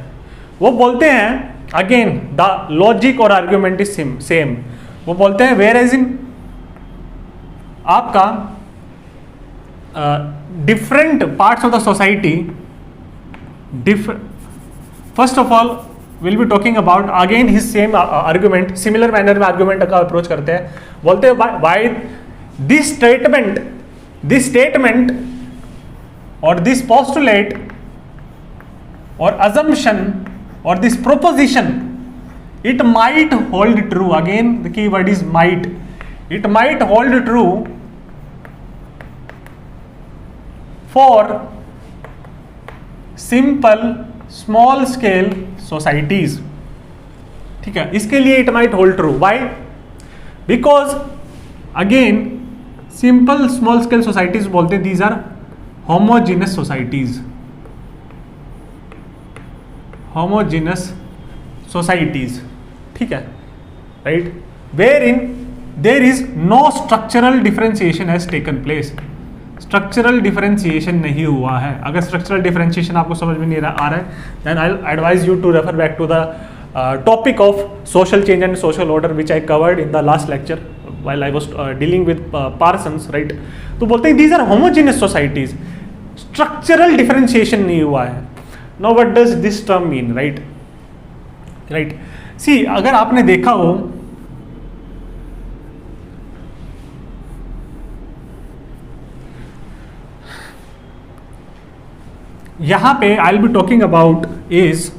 A: वो बोलते हैं अगेन द लॉजिक और आर्ग्यूमेंट इज सेम। वो बोलते हैं वेयर एज इन आपका different parts of the society, first of all will be talking about again his same argument, similar manner में आर्ग्यूमेंट का अप्रोच करते हैं। बोलते हैं व्हाई दिस स्टेटमेंट और दिस पोस्टुलेट और assumption or this proposition, it might hold true, again the key word is might, it might hold true for simple small scale societies, ठीक है। इसके लिए it might hold true, why? Because again simple small scale societies बोलते हैं these are homogeneous societies, ठीक है, right, wherein there is no structural differentiation has taken place. Structural differentiation नहीं हुआ है। अगर स्ट्रक्चरल डिफरेंशिएशन आपको समझ में नहीं आ रहा है, then I advise you to refer back to the topic of social change and social order which I covered in the last lecture while I was dealing with Parsons, right? तो बोलते हैं these are homogeneous societies, structural differentiation नहीं हुआ है। Now what does this term mean, right? Right. See, अगर आपने देखा हो यहां पे आई will be talking about is,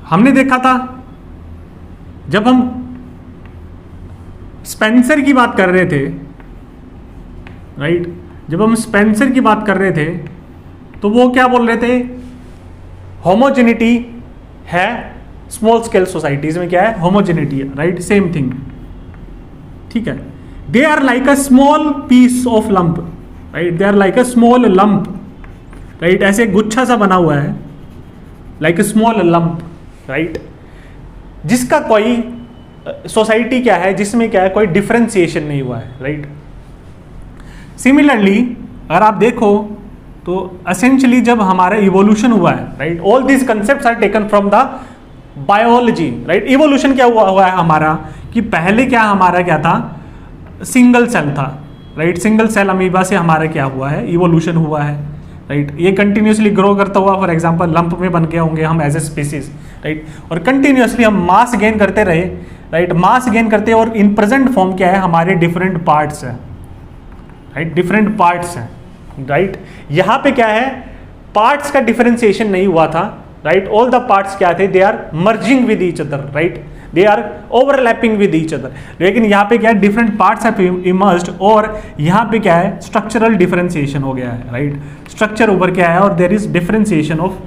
A: हमने देखा था जब हम स्पेंसर की बात कर रहे थे, राइट, जब हम स्पेंसर की बात कर रहे थे तो वो क्या बोल रहे थे, होमोजेनिटी है स्मॉल स्केल सोसाइटीज में, क्या है, होमोजेनिटी है, राइट, सेम थिंग, ठीक है। They are like a small piece of lump, right, they are like a small lump, right, ऐसे गुच्छा सा बना हुआ है, like a small lump, right, जिसका कोई सोसाइटी क्या है, जिसमें क्या है, कोई डिफरेंशिएशन नहीं हुआ है, राइट। सिमिलरली अगर आप देखो तो एसेंशियली जब हमारा इवोल्यूशन हुआ है, right, all this concepts are taken from the biology, right. Evolution क्या हुआ है हमारा, कि पहले क्या हमारा क्या था, सिंगल सेल था, राइट, सिंगल सेल अमीबा से हमारा क्या हुआ है, इवोल्यूशन हुआ है, राइट। ये कंटिन्यूसली ग्रो करता हुआ फॉर एग्जांपल लंप में बन गए होंगे हम एज ए स्पीसीज, राइट, और कंटिन्यूसली हम मास गेन करते रहे, राइट, मास गेन करते, और इन प्रेजेंट फॉर्म क्या है, हमारे डिफरेंट पार्ट्स है, राइट, डिफरेंट पार्ट्स हैं, राइट। यहाँ पे क्या है, पार्ट्स का डिफरेंशिएशन नहीं हुआ था, राइट, ऑल द पार्ट्स क्या थे, they are merging with each other, right, they are overlapping with each other. लेकिन यहाँ पे क्या है, डिफरेंट पार्ट्स हैव इमर्ज्ड, और यहाँ पे क्या है, स्ट्रक्चरल डिफरेंशिएशन हो गया है, राइट, स्ट्रक्चर ऊपर क्या है, और there is differentiation of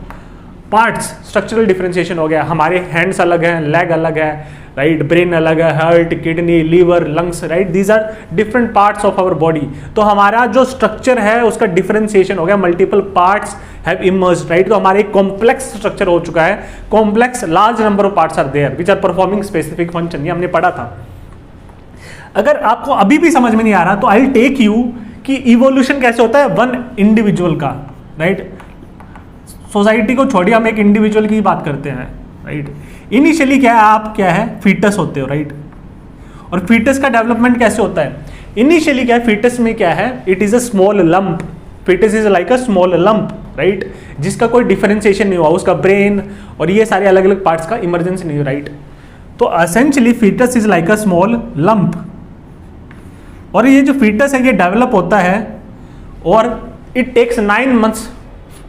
A: parts, structural differentiation हो गया। हमारे हैंड्स अलग हैं, लेग अलग है, राइट, ब्रेन अलग है, heart, kidney, liver, lungs, right, these are different parts of our body. तो हमारा जो स्ट्रक्चर है उसका डिफरेंशिएशन हो गया, multiple parts have emerged, right. तो हमारे कॉम्प्लेक्स स्ट्रक्चर हो चुका है, complex large number of parts are there which are performing specific function, ये हमने पढ़ा था। अगर आपको अभी भी समझ में नहीं आ रहा तो आई विल टेक यू कि इवोल्यूशन कैसे होता है वन इंडिविजुअल का, राइट। सोसाइटी को छोड़िए, हम एक इंडिविजुअल की बात करते हैं, राइट। इनिशियली क्या है, आप क्या है, फीटस होते हो, राइट, और फीटस का डेवलपमेंट कैसे होता है, इनिशियली क्या है, फीटस में क्या है, it is a small lump, foetus is like a small lump, right, जिसका कोई डिफरेंशिएशन नहीं हुआ, उसका ब्रेन और ये सारे अलग अलग पार्ट्स का इमरजेंसी नहीं हुआ, राइट। तो essentially foetus is like a small lump, और ये जो फीटस है ये डेवलप होता है, और इट टेक्स 9 months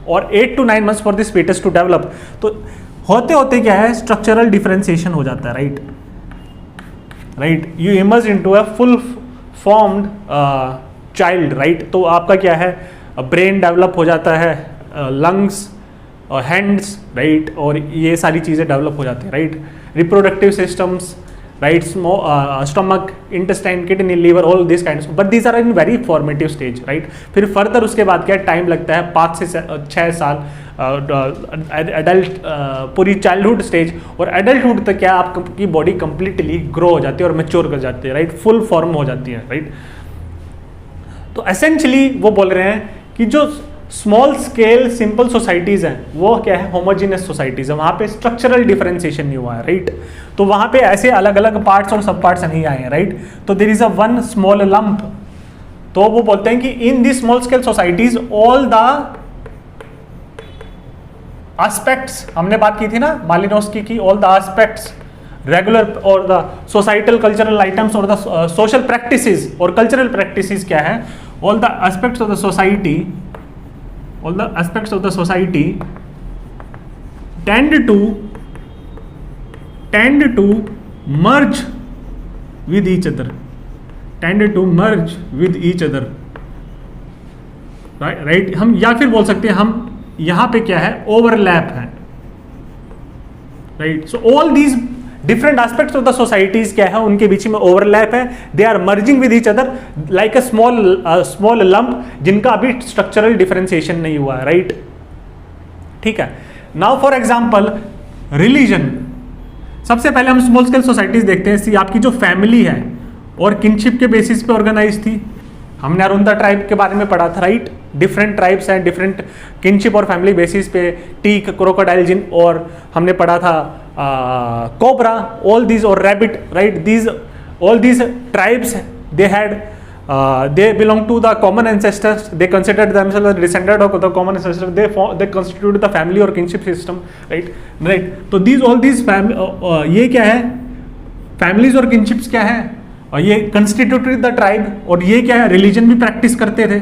A: और 8 to 9 months for this foetus to develop. तो होते होते क्या है, स्ट्रक्चरल डिफरेंशिएशन हो जाता है, right, right, you emerge into a full formed child, right. तो आपका क्या है, ब्रेन डेवलप हो जाता है, लंग्स, हैंड्स, राइट, और ये सारी चीज़ें डेवलप हो जाती हैं, right, reproductive systems, right, stomach, intestine, kidney, liver, all this kinds, but these are in very formative stage, right. फिर फर्दर उसके बाद क्या टाइम लगता है 5 से 6 साल एडल्ट, पूरी चाइल्डहुड स्टेज, और एडल्टहुड तक क्या आपकी बॉडी कंप्लीटली ग्रो हो जाती है और मैच्योर कर जाती है, राइट, फुल फॉर्म हो जाती है, राइट। तो एसेंशली वो बोल रहे हैं कि जो स्मॉल स्केल सिंपल सोसाइटीज हैं वो क्या है, होमोजीनियस सोसाइटीज है, वहाँ पे स्ट्रक्चरल डिफरेंशिएशन नहीं हुआ है, राइट। तो वहाँ पे ऐसे अलग अलग पार्ट्स और सब पार्ट्स नहीं आए हैं, राइट। तो there is a one small lump. तो वो बोलते हैं कि in the small scale societies all the aspects, हमने बात की थी ना मालिनोव्स्की की, ऑल द एस्पेक्ट्स रेगुलर और द सोसाइटल कल्चरल आइटम्स और द सोशल प्रैक्टिसेस और कल्चरल प्रैक्टिसेस क्या है, all the aspects of the society, all the aspects of the society tend to merge with each other, right, हम या फिर बोल सकते हैं हम यहां पे क्या है, ओवरलैप है, right. So all these different aspects of the societies क्या है, उनके बीच में ओवरलैप है, they are merging with each other like a small lump, जिनका अभी स्ट्रक्चरल डिफरेंशिएशन नहीं हुआ है, राइट, ठीक है। नाउ फॉर एग्जांपल रिलीजन, सबसे पहले हम स्मॉल स्केल सोसाइटीज देखते हैं। आपकी जो फैमिली है और किनशिप के बेसिस पे ऑर्गेनाइज थी, हमने अरुंदा ट्राइब के बारे में पढ़ा था, राइट। डिफरेंट ट्राइब्स हैं, डिफरेंट किनशिप और फैमिली बेसिस पे, टीक, क्रोकोडाइल, जिन, और हमने पढ़ा था कोबरा, ऑल दीज, और rabbit, right, these all these tribes they had they belong to the common ancestors, they considered themselves as descendant of the common ancestors, they constituted the family or kinship system, right. तो these all these ये क्या है, families और kinships क्या है, और ये constituted the tribe, और ये क्या है, religion भी practice करते थे,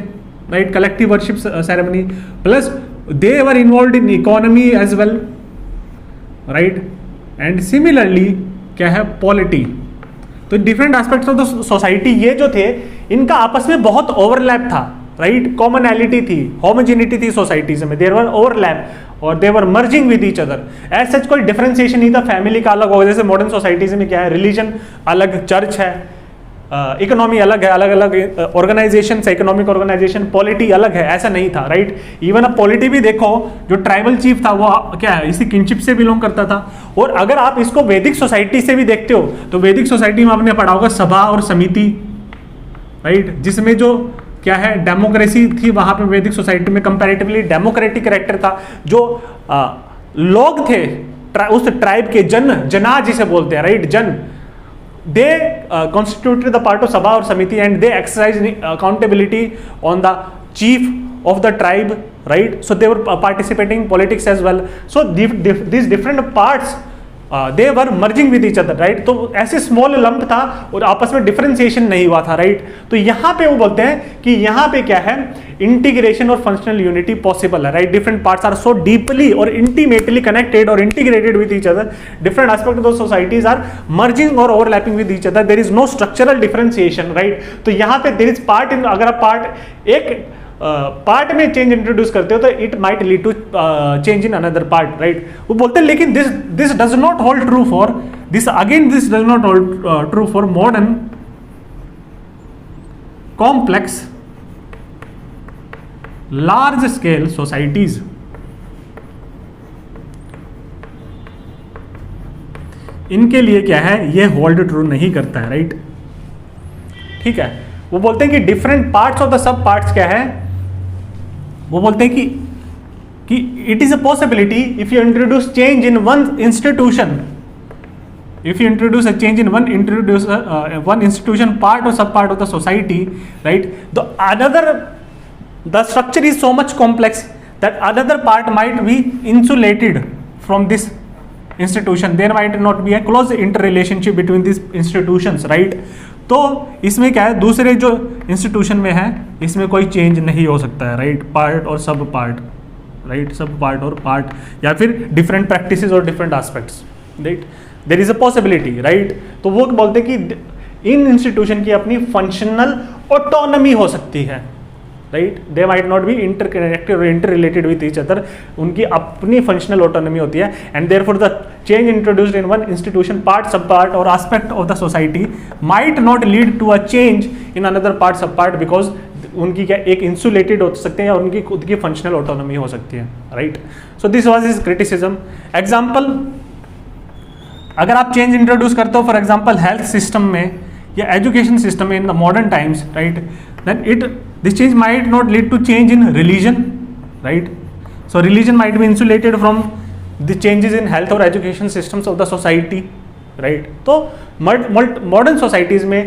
A: right, collective worship ceremony, plus they were involved in economy as well, right, and similarly क्या है, polity। तो different aspects of the society ये जो थे, इनका आपस में बहुत ओवरलैप था, राइट, कॉमनैलिटी थी, होमोजेनिटी थी सोसाइटीज में, देयर वर ओवरलैप और they were merging with each other. As such कोई डिफरेंशिएशन नहीं था, फैमिली का अलग हो, जैसे मॉडर्न सोसाइटीज में क्या है, रिलीजन अलग, चर्च है, इकोनॉमी अलग है, अलग अलग ऑर्गेनाइजेशन, इकोनॉमिक ऑर्गेनाइजेशन, पॉलिटी अलग है, ऐसा नहीं था, राइट। इवन अब पॉलिटी भी देखो, जो ट्राइबल चीफ था वो क्या है, इसी किनशिप से बिलोंग करता था। और अगर आप इसको वैदिक सोसाइटी से भी देखते हो तो वैदिक सोसाइटी में आपने पढ़ा होगा सभा और समिति, राइट, जिसमें जो क्या है, डेमोक्रेसी थी वहां पे वैदिक सोसाइटी में, कंपैरेटिवली डेमोक्रेटिक कैरेक्टर था। जो लोग थे उस ट्राइब के, जना जिसे बोलते हैं, राइट, जन, they constituted the part of sabha or samiti and they exercised accountability on the chief of the tribe, right. So they were participating in politics as well. So these different parts they were merging with each other, right. तो ऐसे small lump था और आपस में differentiation नहीं हुआ था, right. तो यहाँ पे वो बोलते हैं कि यहाँ पे क्या है, इंटीग्रेशन और फंक्शनल यूनिटी पॉसिबल है, right. Different parts are so deeply और इंटीमेटली कनेक्टेड और integrated with each other, different aspect of the societies are merging और overlapping with each other, there is no structural differentiation, right. तो यहाँ पे there is part in, अगर आप part एक part में चेंज इंट्रोड्यूस करते हो तो it might lead to change in another part, right. वो बोलते हैं लेकिन this does not hold true for this, again this does not hold true for modern complex large scale societies. इनके लिए क्या है, ये होल्ड ट्रू नहीं करता है, राइट, ठीक है। वो बोलते हैं कि different parts of the sub parts क्या है, वो बोलते हैं कि it is a possibility if you introduce change in one institution, if you introduce a change in one institution, part or sub part of the society, right, the structure is so much complex that another part might be insulated from this institution, there might not be a close interrelationship between these institutions, right. तो इसमें क्या है, दूसरे जो institution में है इसमें कोई चेंज नहीं हो सकता है, राइट, पार्ट और सब पार्ट, राइट, सब पार्ट और पार्ट, या फिर डिफरेंट प्रैक्टिसेस और different aspects, right, there is a possibility, right. तो वो बोलते हैं कि इन इंस्टीट्यूशन की अपनी फंक्शनल ऑटोनॉमी हो सकती है, right, they might not be interconnected और inter related with each other, उनकी अपनी फंक्शनल ऑटोनॉमी होती है, and therefore the change introduced in one institution part sub part और aspect of the society might not lead to a change in another part sub part, because उनकी क्या एक insulated हो सकते हैं और उनकी खुद की फंक्शनल ऑटोनॉमी हो सकती है, right. So this was his criticism. Example, अगर आप चेंज इंट्रोड्यूस करते हो फॉर एग्जाम्पल हेल्थ सिस्टम में या एजुकेशन सिस्टम में in the modern times, right, then this change might not lead to change in religion, right? So religion might be insulated from the changes in health or education systems of the society, right? तो modern societies में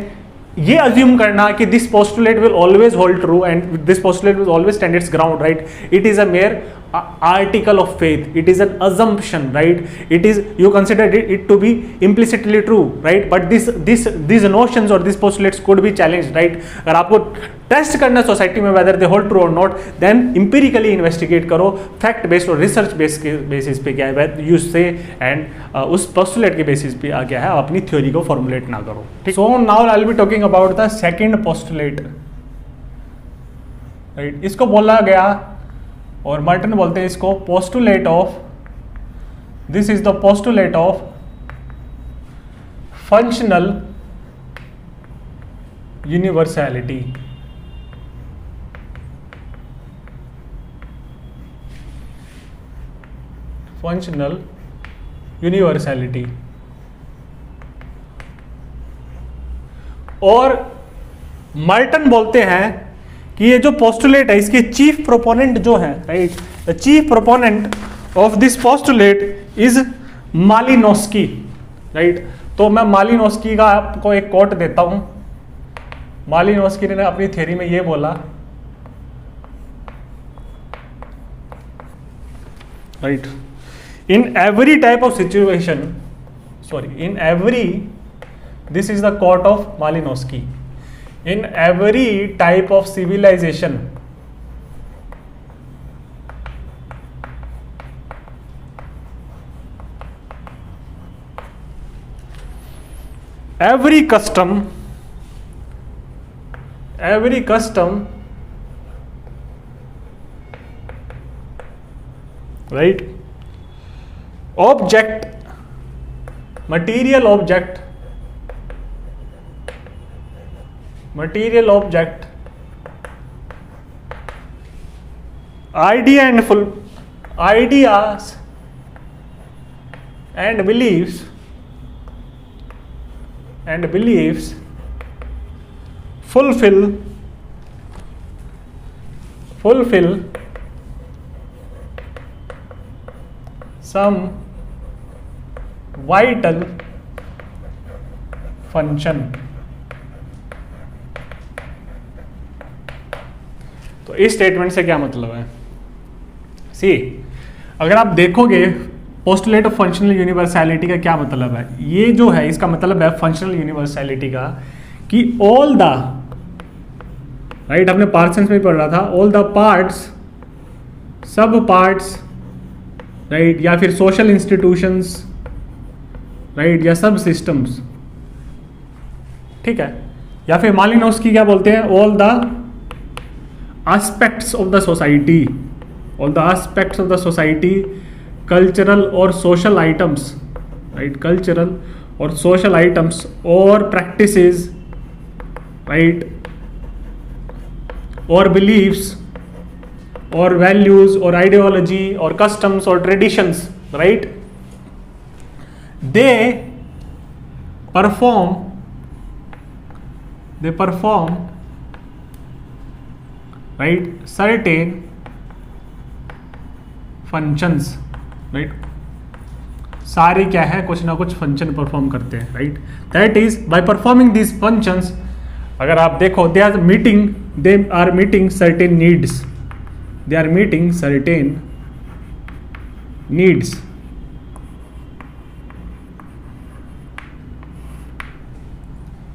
A: ये assume करना कि this postulate will always hold true and this postulate will always stand its ground, right? It is a mere article of faith. It is an assumption, right? It is, you consider it to be implicitly true, right? But these notions or these postulates could be challenged, right? अगर आपको test करना society में whether they hold true or not, then empirically investigate करो, fact based और research based के basis पे क्या है you say, and उस postulate के basis पे क्या है अपनी theory को formulate ना करो, ठीक. So now I'll be talking about the second postulate, right? इसको बोला गया और मर्टन बोलते हैं इसको postulate of, this is the postulate of functional universality. Functional universality. और मर्टन बोलते हैं कि ये जो पोस्टुलेट है इसके चीफ प्रोपोनेंट जो है, right, the chief proponent of this postulate is Malinowski, right. तो मैं मालिनोस्की का आपको एक कोट देता हूं. मालिनोस्की ने अपनी थ्योरी में ये बोला, right, in every type of situation, sorry, in every, this is the quote of Malinowski, in every type of civilization, every custom, right, object, material object, ideas and beliefs fulfill some vital function. तो इस statement से क्या मतलब है? सी, अगर आप देखोगे postulate of functional universality का क्या मतलब है, ये जो है इसका मतलब है फंक्शनल यूनिवर्सैलिटी का कि ऑल द, राइट, आपने पार्सन्स में पढ़ रहा था, all the parts, sub parts, right, या फिर सोशल इंस्टीट्यूशंस, राइट, या सब सिस्टम्स, ठीक है, या फिर मालिनोस्की क्या बोलते हैं, all the aspects of the society, all the aspects of the society, cultural or social items, right, cultural or social items or practices, right, or beliefs or values or ideology or customs or traditions, right, they perform right certain functions, right, सारे क्या है कुछ ना कुछ function perform करते हैं, right. That is by performing these functions, अगर आप देखो they are meeting certain needs,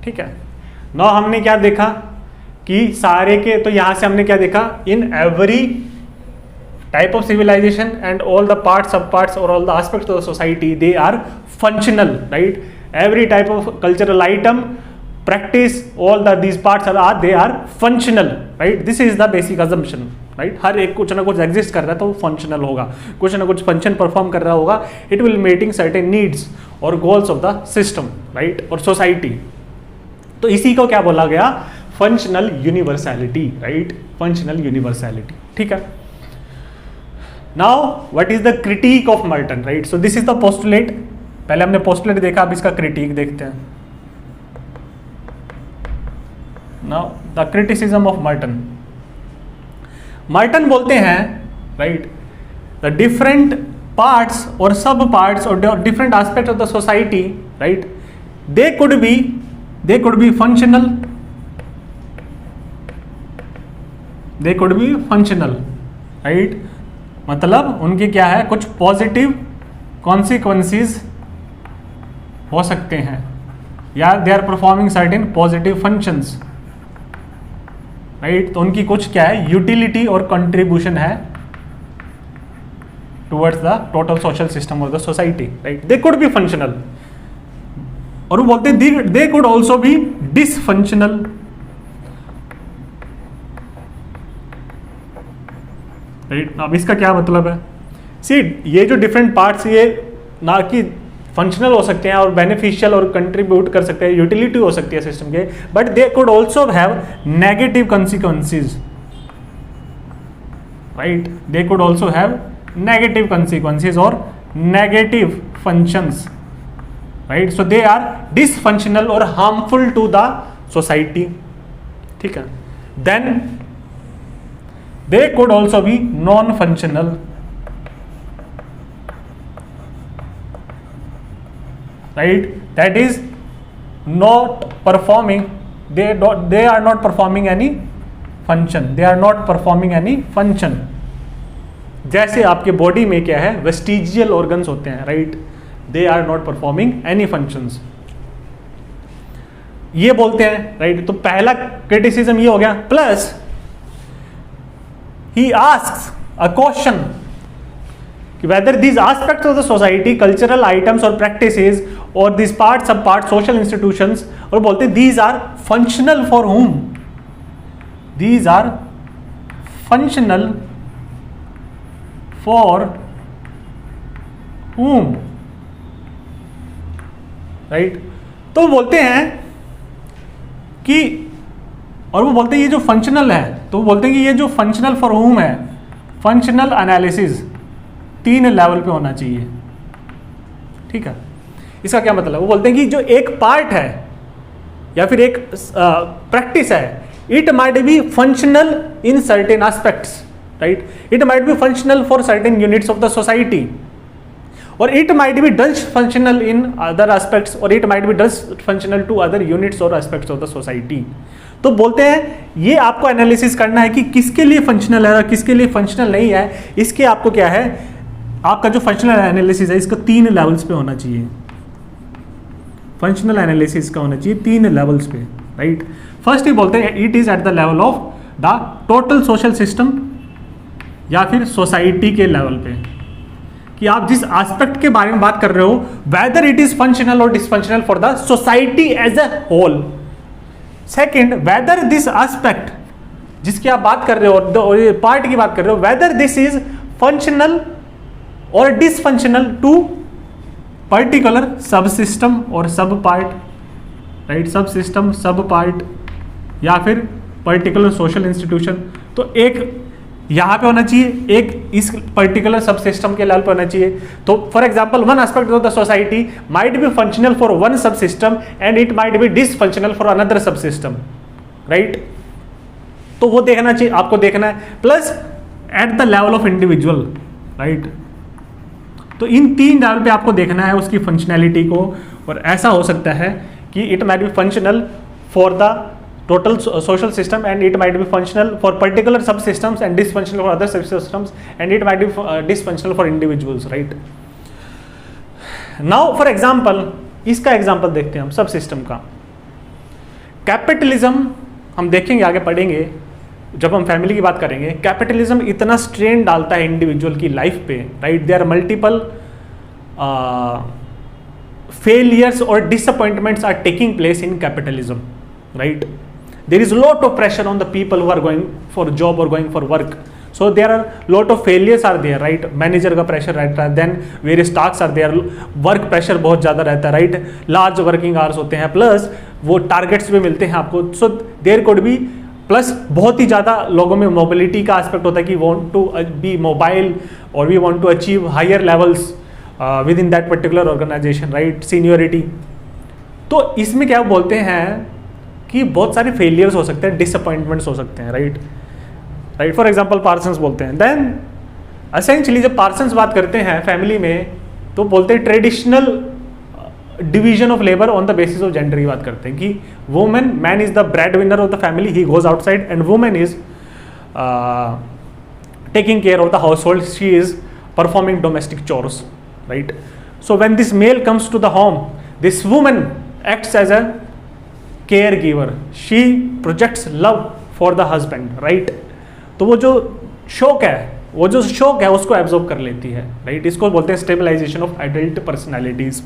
A: ठीक है. नौ हमने क्या देखा कि सारे के, तो यहां से हमने क्या देखा, in every type of civilisation and all the parts, sub parts और all the aspects of the society, they are functional, right. Every type of cultural item practice, all these parts they are functional, right? This is the basic assumption, right? हर एक कुछ ना कुछ exist कर रहा है तो वो फंक्शनल होगा, कुछ ना कुछ फंक्शन परफॉर्म कर रहा होगा. It will meeting certain needs और goals of the system, right, और सोसाइटी. तो इसी को क्या बोला गया? Functional universality, right, functional universality. ठीक है. Now what is the critique of Merton, right? So this is the postulate. पहले हमने पोस्टुलेट देखा, अब इसका क्रिटिक देखते हैं. Now the criticism of Merton. Merton बोलते हैं, राइट, द डिफरेंट पार्ट्स और सब पार्ट्स और different aspect of the society, right, they could be functional, they could be functional, right. मतलब उनकी क्या है, कुछ पॉजिटिव कॉन्सिक्वेंसेस हो सकते हैं, या they are performing certain positive functions, right. तो उनकी कुछ क्या है, यूटिलिटी और कंट्रीब्यूशन है towards the total social system of the society, right. They could be functional. और वो बोलते हैं they could also be dysfunctional, right. अब इसका क्या मतलब है? सी, ये जो डिफरेंट पार्ट्स, ये ना कि फंक्शनल हो सकते हैं और बेनिफिशियल और कंट्रीब्यूट कर सकते हैं, यूटिलिटी हो सकती है सिस्टम के, but they could also have negative consequences, right. They could also have negative consequences और negative functions, right. So they are dysfunctional और हार्मफुल टू द सोसाइटी. ठीक है. Then they could also be non-functional, right, that is not performing, they are not performing any function, they are not performing any function. जैसे आपके body में क्या है, vestigial organs होते हैं, right, they are not performing any functions, ये बोलते हैं, राइट. तो पहला क्रिटिसिज्म ये हो गया. Plus he asks a question whether these aspects of the society, cultural items or practices, or these parts, sub parts, social institutions, और बोलते हैं these are functional for whom, these are functional for whom, right. तो बोलते हैं कि, और वो बोलते हैं ये जो फंक्शनल है, तो वो बोलते हैं कि ये जो फंक्शनल फॉर होम है, फंक्शनल एनालिसिस 3 लेवल पे होना चाहिए. ठीक है. इसका क्या मतलब? वो बोलते हैं कि जो एक पार्ट है या फिर एक प्रैक्टिस है, it might be functional in certain aspects, right. It might be functional for certain units of the society, और it might be dysfunctional in other aspects, और it might be dysfunctional to other units और aspects of the society. तो बोलते हैं ये आपको analysis करना है कि किसके लिए फंक्शनल है और किसके लिए फंक्शनल नहीं है. इसके आपको क्या है, आपका जो फंक्शनल एनालिसिस है इसका 3 लेवल्स पे होना चाहिए. फंक्शनल एनालिसिस का होना चाहिए 3 लेवल्स पे, राइट. फर्स्ट ही बोलते हैं it is eight the level of the total social system, या फिर सोसाइटी के लेवल पे, कि आप जिस एस्पेक्ट के बारे में बात कर रहे हो, वेदर इट इज फंक्शनल और dysfunctional for the society as a whole. Second, whether this aspect जिसकी आप बात कर रहे हो, पार्ट की बात कर रहे हो, वेदर दिस इज फंक्शनल और डिसफंक्शनल टू पर्टिकुलर सब सिस्टम और सब पार्ट, राइट, सब सिस्टम, सब पार्ट, या फिर पर्टिकुलर सोशल इंस्टीट्यूशन. तो एक यहाँ पे होना चाहिए, एक इस पर्टिकुलर सब सिस्टम के लेवल पे होना चाहिए. तो for example, one aspect of the society might be functional for one sub system and it might be dysfunctional for another sub system, right. तो वो देखना चाहिए, आपको देखना है. Plus at the level of individual, right. तो इन 3 level पे आपको देखना है उसकी फंक्शनैलिटी को. और ऐसा हो सकता है कि it might be functional for the total social system and it might be functional for particular subsystems and dysfunctional for other subsystems, and it might be dysfunctional for individuals, right. Now for example, इसका example देखते हैं हम सब system का. Capitalism हम देखेंगे, आगे पढ़ेंगे जब हम फैमिली की बात करेंगे. कैपिटलिज्म इतना स्ट्रेन डालता है इंडिविजुअल की लाइफ पे, right. There are multiple failures और disappointments are taking place in capitalism, right? There is a lot of pressure on the people who are going for job or going for work. So there are lot of failures are there, right? Manager का pressure रहता है, then various tasks are there, work pressure बहुत ज़्यादा रहता है, right? Large working hours होते हैं, plus वो targets भी मिलते हैं आपको. So there could be plus बहुत ही ज़्यादा लोगों में mobility का aspect होता है कि want to be mobile or we want to achieve higher levels within that particular organization, right? Seniority. तो इसमें क्या बोलते हैं कि बहुत सारे फेलियर्स हो सकते हैं, डिसअपॉइंटमेंट्स हो सकते हैं, right? Right, for example Parsons बोलते हैं. देन असेंशली जब पार्सन्स बात करते हैं फैमिली में तो बोलते हैं traditional division of labour on the basis of gender की बात करते हैं कि women, man is the breadwinner of the family, he goes outside, and women is taking care of the household, she is performing domestic chores, right? So when this male comes to the home, this women acts as a caregiver, she projects love for the husband, right? तो वो जो शौक है उसको absorb कर लेती है, right? इसको बोलते हैं स्टेबलाइजेशन ऑफ एडल्ट पर्सनैलिटीज.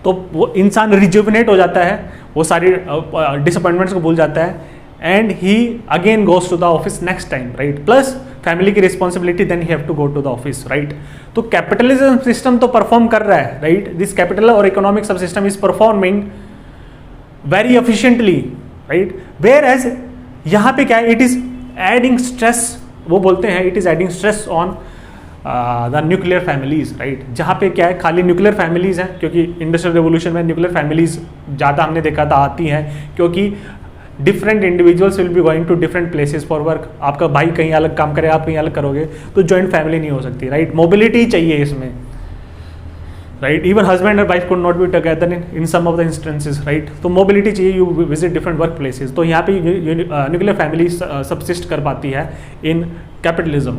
A: तो वो इंसान रिजुविनेट हो जाता है, वो सारी डिसअपॉइंटमेंट्स को भूल जाता है, and he again goes to the office next time, right? Plus family की responsibility, then he have to go to the office, right? तो कैपिटलिज्म सिस्टम तो परफॉर्म कर रहा है, राइट? दिस कैपिटल और economic sub system is performing very efficiently, right? Whereas यहाँ पे क्या है, इट इज एडिंग स्ट्रेस, वो बोलते हैं it is adding stress on the nuclear families, right? जहाँ पे क्या है, खाली न्यूक्लियर फैमिलीज हैं, क्योंकि इंडस्ट्रियल रेवोल्यूशन में न्यूक्लियर फैमिलीज ज़्यादा हमने देखा था आती हैं, क्योंकि different individuals will be going to different places for work. आपका भाई कहीं अलग काम करे, आप कहीं अलग करोगे, तो जॉइंट फैमिली नहीं हो सकती, राइट? मोबिलिटी चाहिए इसमें, right? Even husband and wife could not be together in some of the instances, right? तो मोबिलिटी चाहिए, you visit different work places. तो यहाँ पे न्यूक्लियर फैमिली सबसिस्ट कर पाती है इन कैपिटलिज्म.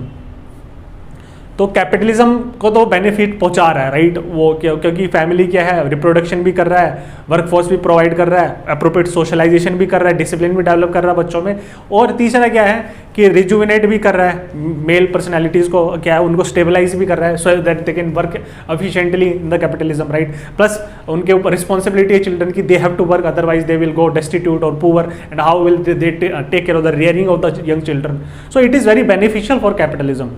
A: तो कैपिटलिज्म को तो बेनिफिट पहुंचा रहा है, राइट? वो क्योंकि फैमिली क्या है, रिप्रोडक्शन भी कर रहा है, वर्कफोर्स भी प्रोवाइड कर रहा है, अप्रोप्रिएट सोशलाइजेशन भी कर रहा है, डिसिप्लिन भी डेवलप कर रहा है बच्चों में, और तीसरा क्या है कि रिजुविनेट भी कर रहा है मेल पर्सनैलिटीज़ को, क्या है, उनको स्टेबलाइज भी कर रहा है, so that they can work efficiently in the capitalism, right? Plus उनके ऊपर रिस्पॉन्सिबिलिटी है चिल्ड्रन की, they have to work, otherwise they will go destitute और poor, and how will they take care of the rearing of the young children. So it is very beneficial for capitalism,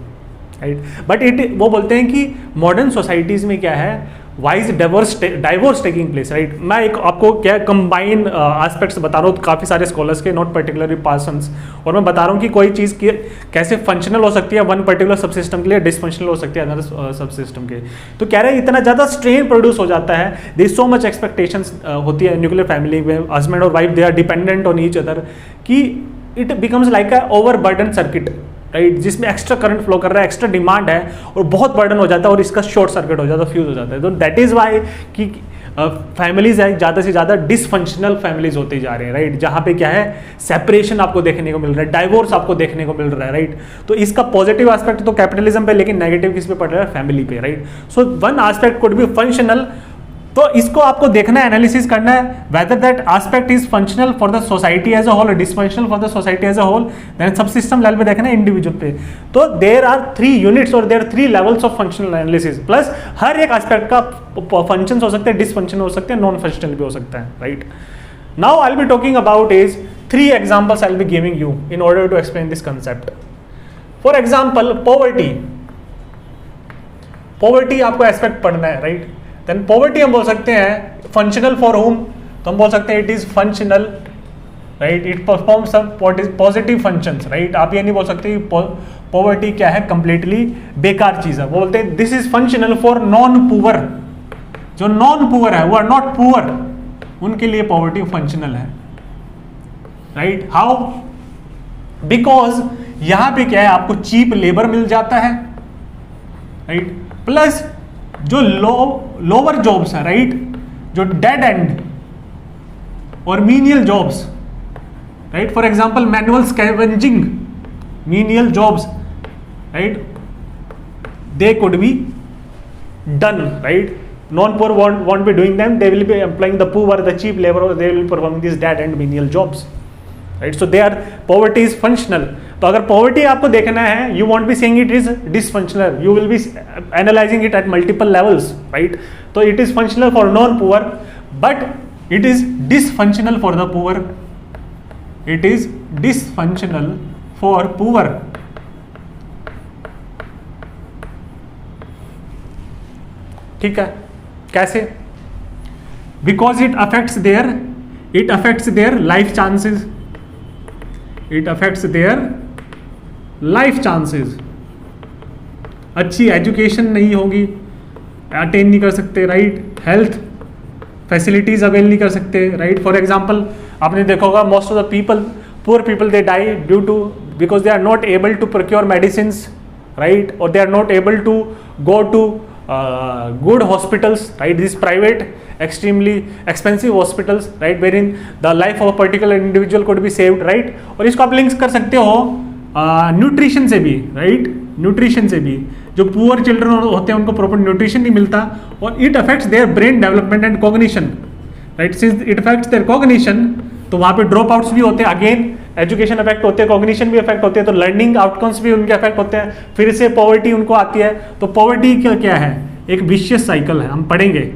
A: right? But वो बोलते हैं कि modern societies में क्या है, why's divorce taking place, right? मैं एक आपको क्या कंबाइन एस्पेक्ट्स बता रहा हूँ काफ़ी सारे स्कॉलर्स के, नॉट पर्टिकुलरली पार्सन्स, और मैं बता रहा हूँ कि कोई चीज़ की कैसे फंक्शनल हो सकती है वन पर्टिकुलर सब सिस्टम के लिए, डिसफंक्शनल हो सकती है अनदर सब सिस्टम के. तो कह रहे हैं इतना ज़्यादा स्ट्रेन प्रोड्यूस हो जाता है, there is so much expectations होती है न्यूक्लियर फैमिली में, हस्बैंड और wife they are dependent on each other, कि it becomes like a over burden circuit, right? जिसमें एक्स्ट्रा करंट फ्लो कर रहा है, एक्स्ट्रा डिमांड है, और बहुत बर्डन हो जाता है, और इसका शॉर्ट सर्किट हो जाता है, फ्यूज हो जाता है. तो दैट इज वाई कि फैमिलीज है ज़्यादा से ज़्यादा डिसफंक्शनल फैमिलीज होते जा रहे हैं, राइट? जहाँ पे क्या है, सेपरेशन आपको देखने को मिल रहा है, डाइवोर्स आपको देखने को मिल रहा है, राइट? तो इसका पॉजिटिव एस्पेक्ट तो कैपिटलिज्म पे, लेकिन नेगेटिव किस पे पड़ रहा है, फैमिली पे, right? So one aspect could be functional. तो इसको आपको देखना है, एनालिसिस करना है, whether that aspect is functional for the society as a whole, dysfunctional for the society as a whole, then sub system level पे देखना है, इंडिविजुअल पे. तो देयर आर 3 यूनिट्स और there 3 levels of functional analysis, plus हर एक aspect का function हो सकते हैं, डिसफंक्शन हो सकते हैं, नॉन फंक्शनल भी हो सकता है, right? Now I will be talking about is 3 examples I will be giving you in order to explain this concept. For example poverty आपको एस्पेक्ट पढ़ना है, राइट? देन पॉवर्टी हम बोल सकते हैं फंक्शनल फॉर होम, तो हम बोल सकते हैं it is functional, right? It perform some positive functions, right? आप ये नहीं बोल सकते पॉवर्टी क्या है, कंप्लीटली बेकार चीज है. वो बोलते हैं this is functional for non poor, जो नॉन पुअर है, वो आर नॉट पुअर, उनके लिए पॉवर्टी फंक्शनल है, राइट? हाउ? बिकॉज यहां पे क्या है, आपको चीप लेबर मिल जाता है, राइट? प्लस जो लोअर जॉब्स है, राइट? जो डेड एंड और menial jobs, right? For example manual scavenging menial jobs, right? They could be done, right? Non-poor won't be doing them, they will be employing the poor, the cheap labor, or they will be performing these dead and menial jobs, right? So poverty is functional. तो अगर poverty आपको देखना है, you won't be saying it is dysfunctional, you will be analyzing it at multiple levels, right? तो it is functional for non-poor, but It is dysfunctional for the poor. It is dysfunctional for poor. ठीक है, कैसे? Because it affects their life chances. It affects their life chances. अच्छी education नहीं होगी, attain नहीं कर सकते, राइट? हेल्थ फैसिलिटीज अवेल नहीं कर सकते, राइट? फॉर एग्जाम्पल आपने देखा होगा, most of the people, poor people, they die due to because they are not able to procure medicine, right? और they are not able to go to good hospitals, right? These private extremely expensive hospitals, right, wherein the life of a particular individual could be saved, right? और इसको आप links कर सकते हो nutrition से भी, right? Nutrition से भी जो पुअर चिल्ड्रन होते हैं उनको प्रॉपर न्यूट्रिशन नहीं मिलता, और it affects their brain development and cognition, right? Since it affects their cognition, तो वहाँ पे ड्रॉप आउट्स भी होते हैं, अगेन एजुकेशन अफेक्ट होते हैं, कॉग्निशन भी अफेक्ट होते हैं, तो लर्निंग आउटकम्स भी उनके अफेक्ट होते हैं, फिर से पॉवर्टी उनको आती है। तो पॉवर्टी क्या है? एक विशियस साइकिल है, हम पढ़ेंगे,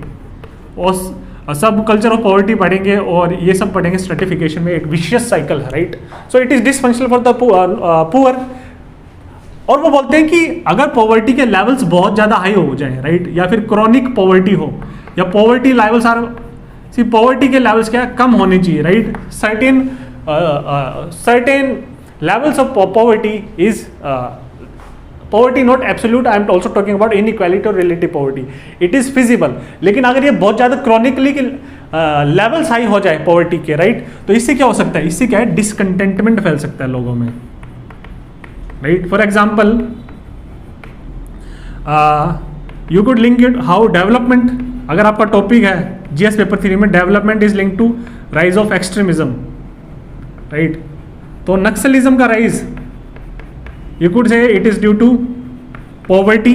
A: और सब कल्चर ऑफ पॉवर्टी पढ़ेंगे, और ये सब पढ़ेंगे स्ट्रेटिफिकेशन में, एक विशियस साइकिल है, right? So it is dysfunctional for the poor. और वो बोलते हैं कि अगर पॉवर्टी के लेवल्स बहुत ज़्यादा हाई हो जाए, राइट, या फिर क्रॉनिक पॉवर्टी हो, या poverty levels are, see poverty के लेवल्स क्या है? कम होने चाहिए, right? certain levels of poverty is poverty not absolute, I am also talking about inequality or relative poverty, it is feasible। लेकिन अगर ये बहुत ज़्यादा क्रॉनिकली लेवल्स हाई हो जाए पॉवर्टी के, राइट, तो इससे क्या हो सकता है? इससे क्या है? डिसकंटेंटमेंट फैल सकता है लोगों में, right? For example you could link it how development, अगर आपका टॉपिक है जीएस पेपर 3 में, development is link to rise of extremism, right? तो नक्सलिज्म का rise, you could say it is due to poverty,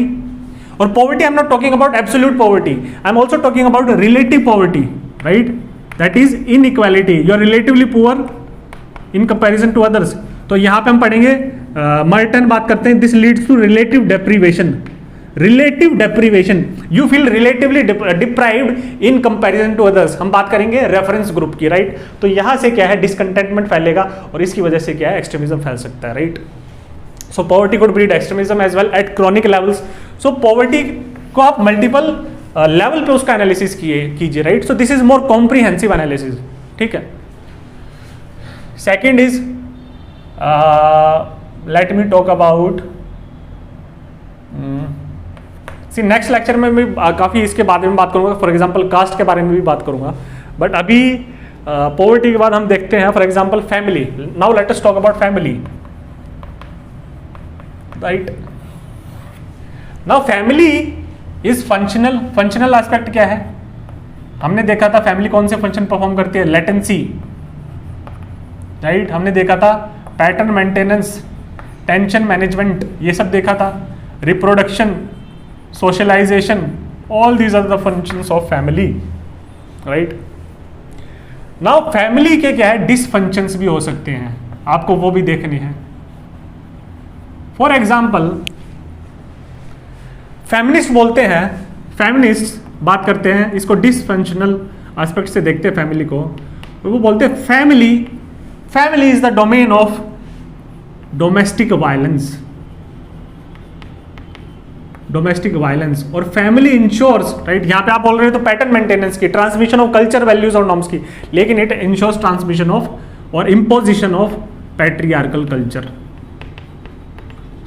A: और poverty I am not talking about absolute poverty, I am also talking about relative poverty, right? That is inequality, you are relatively poor in comparison to others. तो यहाँ पे हम पढ़ेंगे, Merton बात करते हैं, this leads to relative deprivation, relative deprivation, you feel relatively deprived in comparison to others. हम बात करेंगे रेफरेंस ग्रुप की, राइट? तो यहां से क्या है? डिसकंटेंटमेंट फैलेगा, और इसकी वजह से क्या है? एक्सट्रीमिज्म फैल सकता है, right? So poverty could breed extremism as well at chronic levels. So poverty को आप मल्टीपल लेवल पे उसका एनालिसिस कीजिए, right? So this is more comprehensive analysis, ठीक है? Second is, let me talk about, next lecture में भी काफ़ी इसके बारे में बात करूंगा, फॉर एग्जांपल कास्ट के बारे में भी बात करूंगा, बट अभी पॉवर्टी के बाद हम देखते हैं for example family. Now let us talk about family, right? Now family is functional. Functional aspect क्या है? हमने देखा था फैमिली कौन से फंक्शन परफॉर्म करती है? Latency, right? हमने देखा था पैटर्न मेंटेनेंस, टेंशन मैनेजमेंट, ये सब देखा था, reproduction, socialization, all these are the functions of family, right? now family के क्या है? डिसफंक्शंस भी हो सकते हैं, आपको वो भी देखने हैं। फॉर एग्जाम्पल फेमिनिस्ट बोलते हैं, फेमिनिस्ट बात करते हैं, इसको डिसफंक्शनल एस्पेक्ट से देखते हैं फैमिली को, तो वो बोलते हैं family is the domain of domestic violence, domestic violence, और फैमिली इंश्योर्स, राइट? यहाँ पे आप बोल रहे हो तो पैटर्न मेंटेनेंस की, ट्रांसमिशन ऑफ कल्चर, वैल्यूज और नॉर्म्स की, लेकिन इट इंश्योर्स ट्रांसमिशन ऑफ और imposition of patriarchal culture.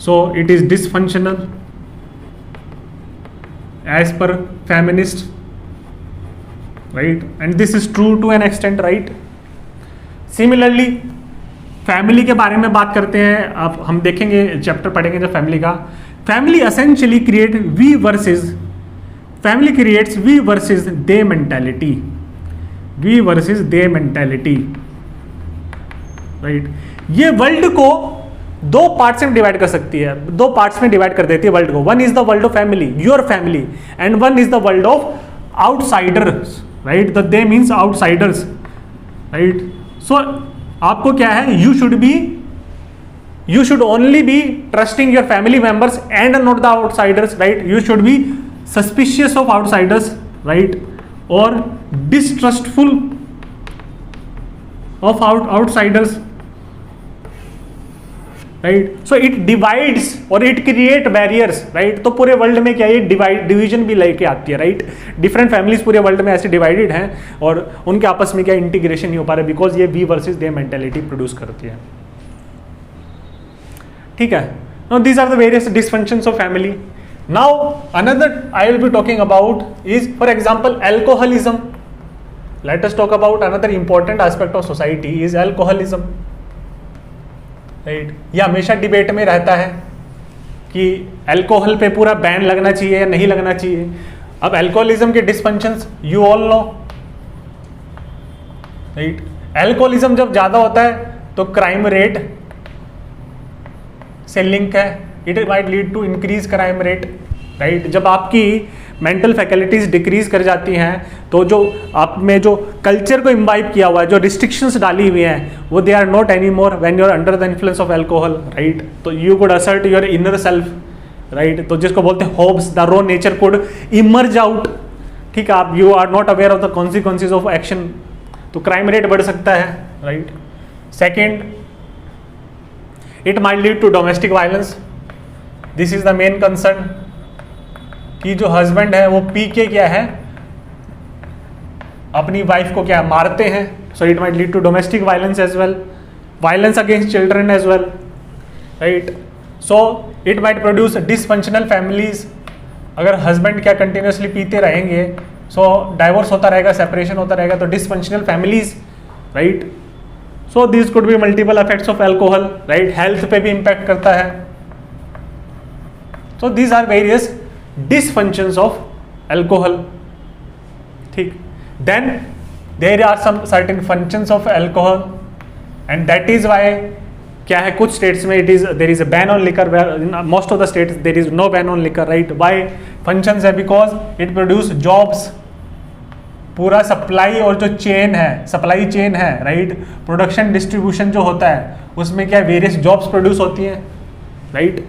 A: So it is dysfunctional as per feminist, right? And this is true to an extent, right? Similarly family के बारे में बात करते हैं, अब हम देखेंगे, चैप्टर पढ़ेंगे जब फैमिली का। Family essentially creates we versus they mentality, right? ये वर्ल्ड को दो पार्ट्स में डिवाइड कर सकती है, दो पार्ट्स में डिवाइड कर देती है वर्ल्ड को। One is the world of family, your family, and one is the world of outsiders, right? The they means outsiders, right? So आपको क्या है? you should only be trusting your family members and not the outsiders, right? You should be suspicious of outsiders, right? or distrustful of outsiders, right. So it divides और it create barriers, right. तो पूरे world में क्या ये division भी लेके आती है, राइट. डिफरेंट फैमिलीज पूरे वर्ल्ड में ऐसे डिवाइडेड हैं और उनके आपस में क्या इंटीग्रेशन नहीं हो पा रहा, बिकॉज ये we versus they mentality produce करती है. ठीक है. Now these are the various dysfunctions of family. Now another I will be talking about is for example alcoholism. Let us talk about another important aspect of society is alcoholism, right. ये हमेशा debate में रहता है कि alcohol पे पूरा ban लगना चाहिए या नहीं लगना चाहिए. अब अल्कोहलिज्म के dysfunctions you all know, right. Alcoholism जब ज्यादा होता है तो क्राइम रेट से लिंक है. It might lead to increase crime rate, right. जब आपकी मेंटल फैकल्टीज डिक्रीज कर जाती हैं तो जो आप में जो कल्चर को इम्बाइब किया हुआ है, जो रिस्ट्रिक्शंस डाली हुई हैं, वो they are not any more when you are under the influence of alcohol, right. तो you could assert your inner self, right. तो जिसको बोलते हैं Hobbes, the raw nature could emerge out. ठीक है. आप you are not aware of the consequences of action, तो crime rate बढ़ सकता है, right. Second, it might lead to domestic violence. This is the main concern कि जो husband है वो पी के क्या है अपनी वाइफ को क्या मारते हैं. So it might lead to domestic violence as well, violence against children as well, right. So it might produce dysfunctional families. अगर हस्बैंड क्या कंटिन्यूसली पीते रहेंगे, सो डाइवोर्स होता रहेगा, सेपरेशन होता रहेगा, तो dysfunctional families, right. So this could be multiple effects of alcohol, right. Health पे भी इंपैक्ट करता है. So these are various dysfunctions of alcohol. ठीक. Then there are some certain functions of alcohol and that is why क्या है कुछ states में there is a ban on liquor, where in most of the states there is no ban on liquor, right. Why functions है? because it produce jobs. पूरा supply और जो chain है, supply chain है, राइट. प्रोडक्शन डिस्ट्रीब्यूशन जो होता है उसमें क्या वेरियस जॉब्स प्रोड्यूस होती हैं, राइट.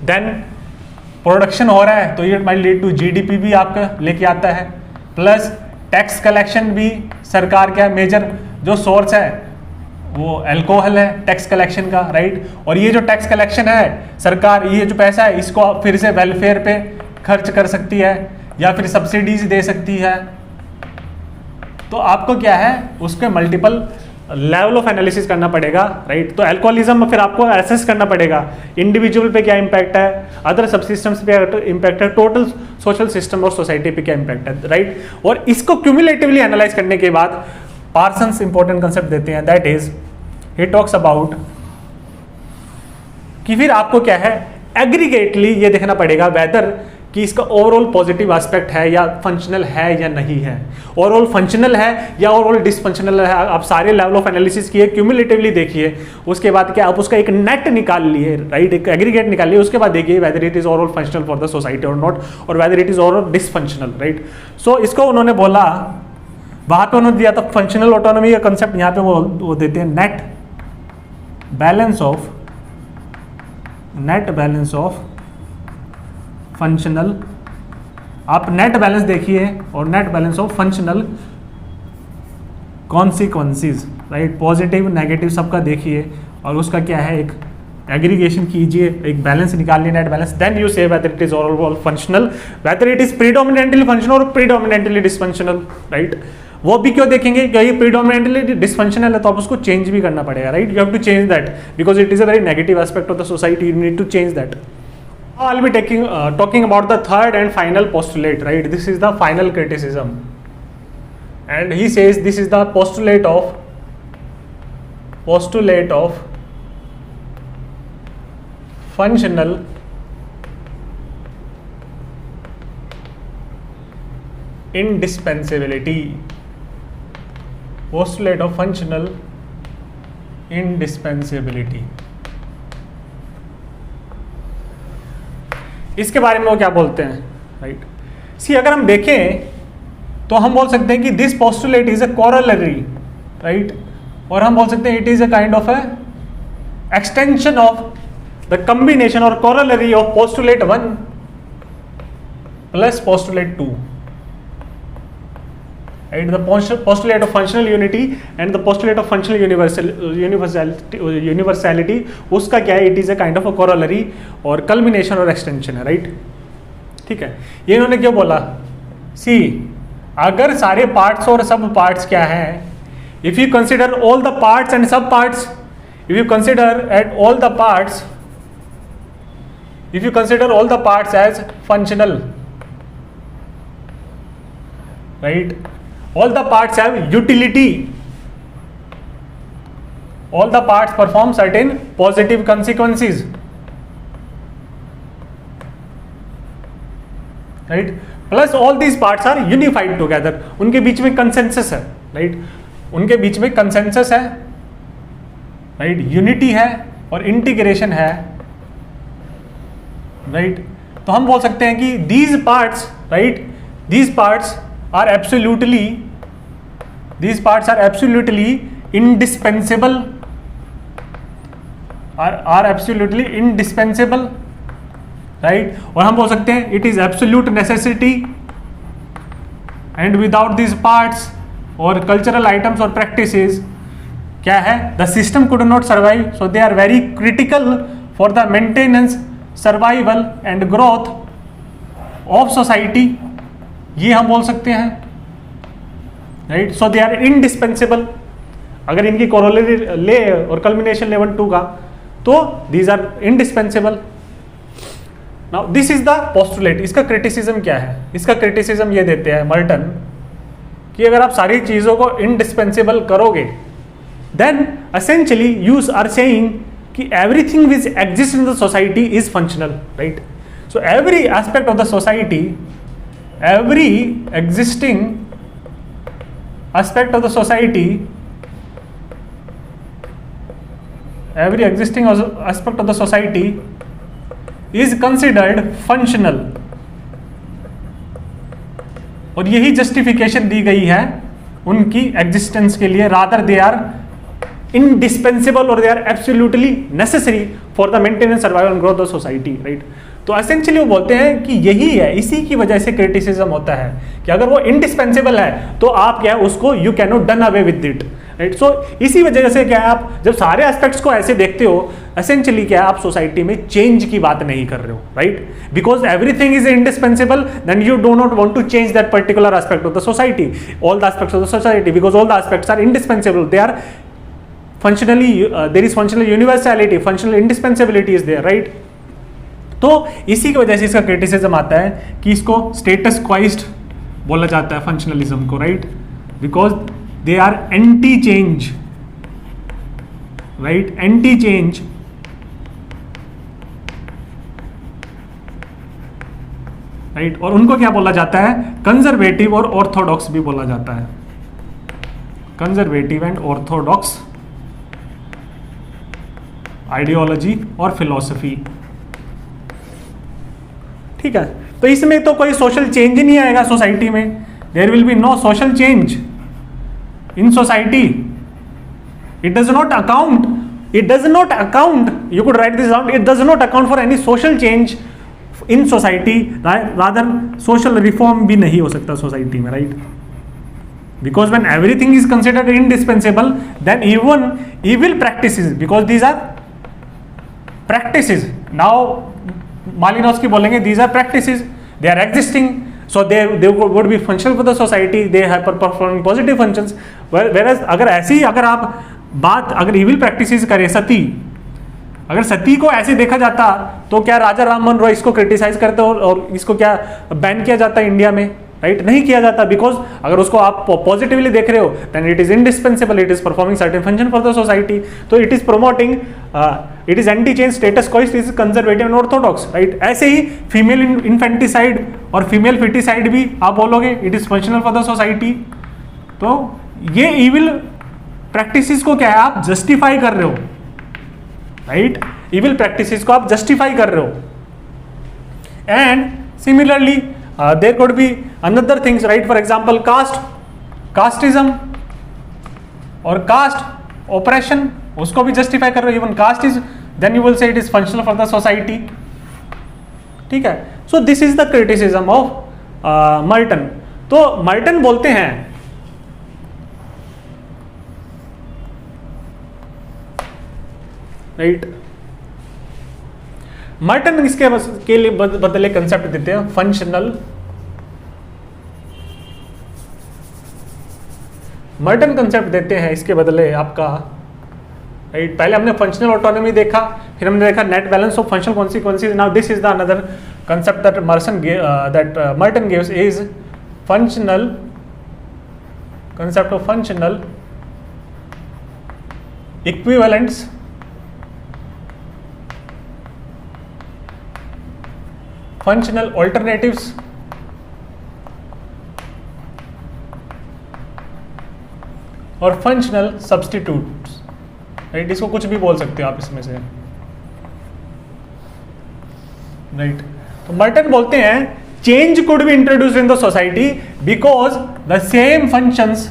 A: देन प्रोडक्शन हो रहा है तो ये माइट लीड टू जीडीपी भी आपका लेके आता है. प्लस टैक्स कलेक्शन भी सरकार का मेजर जो सोर्स है वो अल्कोहल है टैक्स कलेक्शन का, राइट. और ये जो टैक्स कलेक्शन है सरकार ये जो पैसा है इसको फिर से वेलफेयर पे खर्च कर सकती है या फिर सब्सिडीज दे सकती है. तो आपको क्या है उसके मल्टीपल लेवल ऑफ एनालिसिस करना पड़ेगा, राइट. तो अल्कोहलिज्म में फिर आपको एसेस करना पड़ेगा इंडिविजुअल पे क्या इंपैक्ट है, अदर सब सिस्टम्स पे इंपैक्ट है, टोटल सोशल सिस्टम और सोसाइटी पे क्या इंपैक्ट है, राइट. और इसको क्यूमुलेटिवली एनालाइज करने के बाद पार्सन्स इंपॉर्टेंट कंसेप्ट देते हैं, that is he talks about कि फिर आपको क्या है एग्रीगेटली ये देखना पड़ेगा वेदर कि इसका ओवरऑल पॉजिटिव एस्पेक्ट है या फंक्शनल है या नहीं है, ओवरऑल फंक्शनल है या ओवरऑल डिसफंक्शनल है. आप सारे लेवल ऑफ एनालिसिस किए, क्यूमुलेटिवली देखिए, उसके बाद क्या आप उसका एक नेट निकाल लिए, राइट. एक एग्रीगेट निकाल लिए, उसके बाद देखिए whether it is overall functional for the society और नॉट, और whether it is overall dysfunctional, right. So इसको उन्होंने बोला, वहां पे उन्होंने दिया था फंक्शनल ऑटोनॉमी का कंसेप्ट, यहाँ पे वो देते हैं नेट बैलेंस ऑफ फंक्शनल. आप नेट बैलेंस देखिए और net balance of functional consequences, right. Positive negative सबका देखिए और उसका क्या है एक एग्रीगेशन कीजिए, एक बैलेंस निकालिए, नेट बैलेंस. देन यू से weather it is overall functional, weather it is predominantly functional और प्रीडोमिनेंटली डिसफंक्शनल, राइट. वो भी क्यों देखेंगे कि ये प्रीडोमिनेंटली डिसफंक्शनल है तो आप उसको चेंज भी करना पड़ेगा, right. You have to change that because it is a very negative aspect of the society, you need to change that. I'll be talking about the third and final postulate, right. This is the final criticism, and he says this is the postulate of functional indispensability. Postulate of functional indispensability. इसके बारे में वो क्या बोलते हैं, right. सी अगर हम देखें तो हम बोल सकते हैं कि this postulate is a corollary, right. और हम बोल सकते हैं it is a kind of a extension of the combination और corollary of postulate 1 plus postulate 2. right? The postulate of functional unity and the postulate of functional universality, उसका क्या है? It is a kind of a corollary और culmination और extension है, right? ठीक है, ये इन्होंने क्यों बोला? सी अगर सारे पार्ट्स और सब पार्ट्स क्या है, if you consider all the parts and सब parts, if you consider at all the parts, if you consider all the parts as functional, right, all the parts have utility, all the parts perform certain positive consequences, right, plus all these parts are unified together, उनके बीच में consensus है, right, उनके बीच में consensus है, right, unity है और इंटीग्रेशन है, राइट, तो हम बोल सकते हैं कि these parts, right, these parts are absolutely indispensable, are absolutely indispensable, right, और हम बोल सकते हैं it is absolute necessity, and without these parts और कल्चरल आइटम्स और प्रैक्टिसेस क्या है, the system could not survive, so they are very critical for the maintenance, survival and growth of society, ये हम बोल सकते हैं, right, so they are indispensable. अगर इनकी कोरोलरी ले और कल्मिनेशन लेवल 2 का, तो these are indispensable. Now this is the postulate. इसका क्रिटिसिज्म क्या है? इसका क्रिटिसिज्म ये देते हैं मर्टन कि अगर आप सारी चीज़ों को इंडिस्पेंसेबल करोगे, then essentially you are saying कि everything which exists in the society is functional, right? So every aspect of the society, every existing aspect of the society, every existing aspect of the society is considered functional, और यही justification दी गई है उनकी existence के लिए, rather they are indispensable or they are absolutely necessary for the maintenance, survival and growth of society, right? तो essentially वो बोलते हैं कि यही है, इसी की वजह से क्रिटिसिज्म होता है कि अगर वो इंडिस्पेंसेबल है तो आप क्या है उसको you can not done away with it, right? So इसी वजह से क्या है, आप जब सारे एस्पेक्ट्स को ऐसे देखते हो, एसेंशियली क्या है, आप सोसाइटी में चेंज की बात नहीं कर रहे हो, right? Because everything is indispensable, then you do not want to change that particular aspect of the society, all the aspects of the society, because all the aspects are indispensable, they are functionally there is functional universality, functional indispensability is there, right? तो इसी की वजह से इसका criticism आता है कि इसको स्टेटस क्वाइस्ट बोला जाता है फंक्शनलिज्म को, right? Because they are anti change, right, anti change, right, और उनको क्या बोला जाता है? कंजर्वेटिव और ऑर्थोडॉक्स भी बोला जाता है, कंजर्वेटिव एंड ऑर्थोडॉक्स आइडियोलॉजी और फिलॉसफी, ठीक है? तो इसमें तो कोई सोशल चेंज नहीं आएगा सोसाइटी में, there will be no social change in society, it does not account, you could write this down, it does not account for any social change in society, rather social reform भी नहीं हो सकता society में, right? Because when everything is considered indispensable, then even evil practices, because these are practices. Now Malinowski बोलेंगे these are practices, they are existing, so they would be functional for the society, they have performing positive functions. Whereas अगर आप बात अगर evil practices करें, अगर सती को ऐसे देखा जाता तो क्या राजा राम मोहन रॉय इसको क्रिटिसाइज करते और इसको क्या बैन किया जाता इंडिया में, राइट? नहीं किया जाता, बिकॉज अगर उसको आप पॉजिटिवली देख रहे हो, then it is indispensable, it is performing certain function for the society, तो it is promoting, it is anti change, status quo, it is conservative and orthodox, right? ऐसे ही फीमेल इन्फेंटिसाइड और फीमेल फिटिसाइड भी आप बोलोगे it is functional for the society. तो ये evil practices को क्या है, आप जस्टिफाई कर रहे हो, राइट? इविल प्रैक्टिसेस को आप जस्टिफाई कर रहे हो। And similarly there could be another things, right? For example, casteism or caste oppression, उसको भी justify कर रहे हो, even caste is, then you will say it is functional for the society, ठीक है? So this is the criticism of Merton। तो Merton बोलते हैं राइट। मर्टन इसके के लिए बदले कंसेप्ट देते हैं फंक्शनल। मर्टन कंसेप्ट देते हैं इसके बदले आपका, राइट। पहले हमने फंक्शनल ऑटोनॉमी देखा, फिर हमने देखा net balance of functional consequences. Now this is the another concept that Merton gives is functional concept of functional equivalence functional alternatives और functional substitutes, राइट। इसको कुछ भी बोल सकते हो आप इसमें से, राइट। तो मर्टन बोलते हैं change could be introduced in the society because the same functions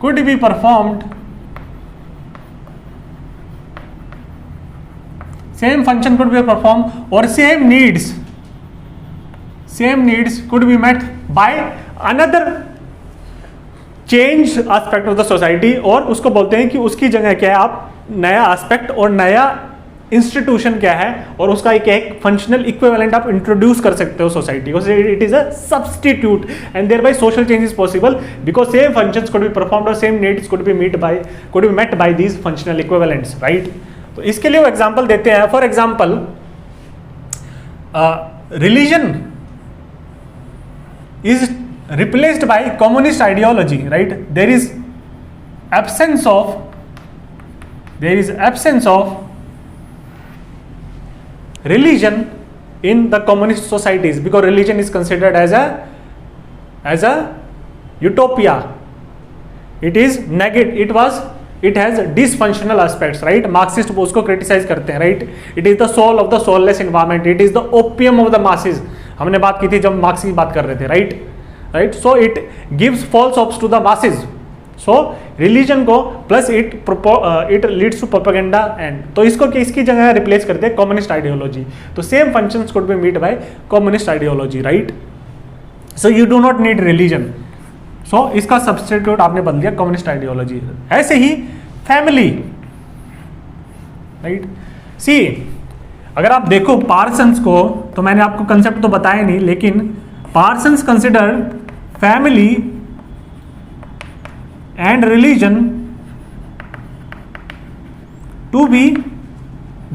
A: could be performed, same function could be perform और same needs could be met by another change aspect of the society. और उसको बोलते हैं कि उसकी जगह क्या है, आप नया एस्पेक्ट और नया इंस्टीट्यूशन क्या है और उसका एक फंक्शनल इक्विवेलेंट आप इंट्रोड्यूस कर सकते हो सोसाइटी को। It is a substitute and there by social change is possible because same functions could be performed और same needs could be met by these functional equivalents, right. तो इसके लिए वो एग्जांपल देते हैं। For example religion is replaced by communist ideology, right. There is absence of religion in the communist societies because religion is considered as a utopia. It has dysfunctional aspects, right? Marxist उसको criticize करते हैं, right? It is the soul of the soulless environment. It is the opium of the masses. हमने बात की थी जब marks की बात कर रहे थे, right? So it gives false hopes to the masses. So religion को plus it leads to propaganda and तो इसको इसकी जगह रिप्लेस करते हैं कम्युनिस्ट आइडियोलॉजी। तो same functions could be meet by communist ideology, right. So you do not need religion, so इसका substitute आपने बदल दिया कम्युनिस्ट आइडियोलॉजी। ऐसे ही फैमिली, राइट। सी अगर आप देखो पार्सन्स को, तो मैंने आपको कंसेप्ट तो बताया नहीं, लेकिन Parsons consider family and religion to be,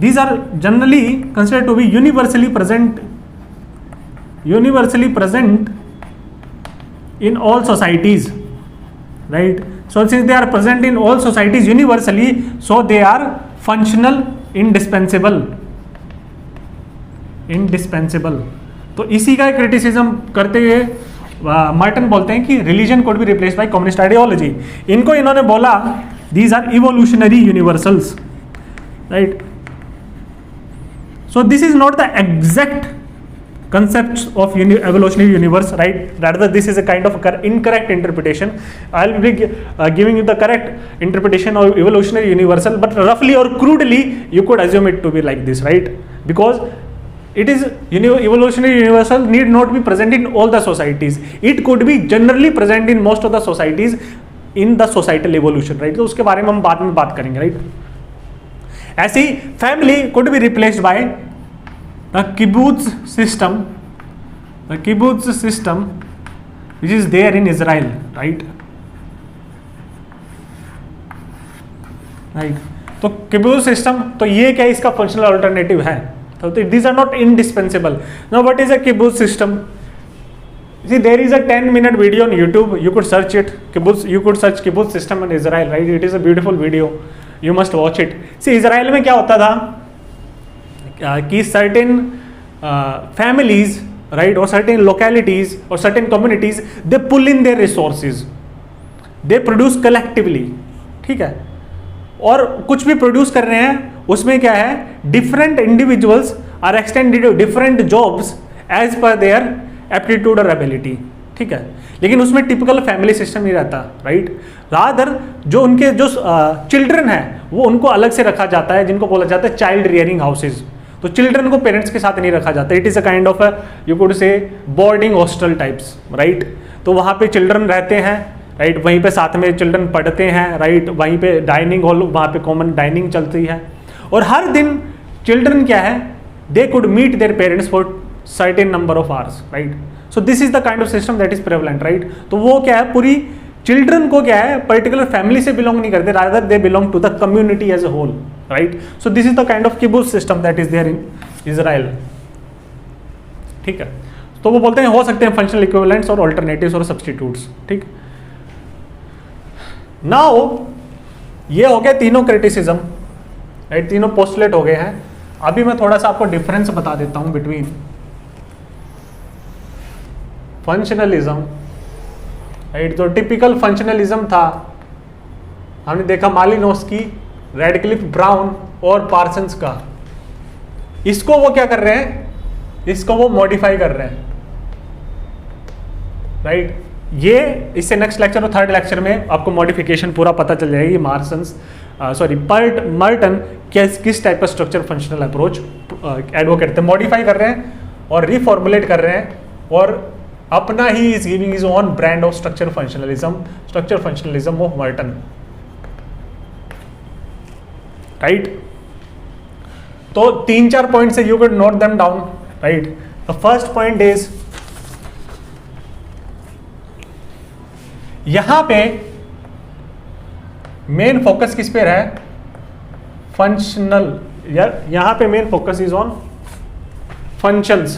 A: these are generally considered to be universally present in all societies, right? So since they are present in all societies universally, so they are functional indispensable। तो इसी का criticism करते हुए Merton बोलते हैं कि religion could be replace by communist ideology. इनको इन्होंने बोला these are evolutionary universals, right. So this is not the exact concepts of evolutionary universe, right? Rather this is a kind of incorrect interpretation. I'll be giving you the correct interpretation of evolutionary universal, but roughly or crudely you could assume it to be like this, right? Because it is evolutionary universal need not be present in all the societies. It could be generally present in most of the societies in the societal evolution, right? तो उसके बारे में हम बाद में बात करेंगे, right? ऐसे ही family could be replaced by the kibbutz system which is there in Israel, right? तो kibbutz system, तो ये क्या इसका functional alternative है? So these are not indispensable. Now what is a kibbutz system? See, there is a 10-minute video on YouTube. You could search it. You could search kibbutz system in Israel, right? It is a beautiful video. You must watch it. See, Israel में क्या होता था कि certain families, right, or certain localities or certain communities, they pull in their resources, they produce collectively, ठीक है। और कुछ भी प्रोड्यूस कर रहे हैं उसमें क्या है, different individuals are extended different jobs as per their aptitude और एबिलिटी, ठीक है। लेकिन उसमें टिपिकल फैमिली सिस्टम नहीं रहता, राइट। रादर जो उनके जो चिल्ड्रन है वो उनको अलग से रखा जाता है, जिनको बोला जाता है चाइल्ड रियरिंग हाउसेज। तो चिल्ड्रन को पेरेंट्स के साथ नहीं रखा जाता, it is a kind of you could से बोर्डिंग हॉस्टल टाइप्स, राइट। तो वहाँ पे चिल्ड्रन रहते हैं, राइट, वहीं पे साथ में चिल्ड्रन पढ़ते हैं, राइट, वहीं पे डाइनिंग हॉल, वहाँ पे कॉमन डाइनिंग चलती है, और हर दिन चिल्ड्रन क्या है, they could meet their parents for certain number of hours, right. So this is the kind of system that is prevalent, right. तो वो क्या है, पूरी चिल्ड्रन को क्या है, पर्टिकुलर फैमिली से बिलोंग नहीं करते, rather they belong to the community as a whole, right. So this is the kind of kibbutz system that is there in Israel. ठीक है, तो वो बोलते हैं हो सकते हैं फंक्शनल इक्विवेलेंट्स और ऑल्टरनेटिव्स और सब्स्टिट्यूट्स. ठीक, नाउ ये हो गए तीनों क्रिटिसिज्म, राइट, तीनों पोस्टुलेट हो गए हैं. अभी मैं थोड़ा सा आपको डिफरेंस बता देता हूं बिटवीन फंक्शनलिज्म, राइट. तो टिपिकल फंक्शनलिज्म था, हमने देखा मालिनोव्स्की, रैडक्लिफ, ब्राउन और पार्सन्स का. इसको वो क्या कर रहे हैं, इसको वो मॉडिफाई कर रहे हैं, राइट. ये इससे नेक्स्ट लेक्चर और थर्ड लेक्चर में आपको मॉडिफिकेशन पूरा पता चल जाएगी. मर्टन किस टाइप का स्ट्रक्चर फंक्शनल अप्रोच एडवोकेट करते हैं, मॉडिफाई कर रहे हैं और रिफॉर्मुलेट कर रहे हैं, और अपना he is giving is own brand of structure functionalism of Merton, right. तो 3-4 पॉइंट से you can note them down, right. The first point is, यहां पे मेन फोकस किस पे है, फंक्शनल, यहां पे main focus is on functions,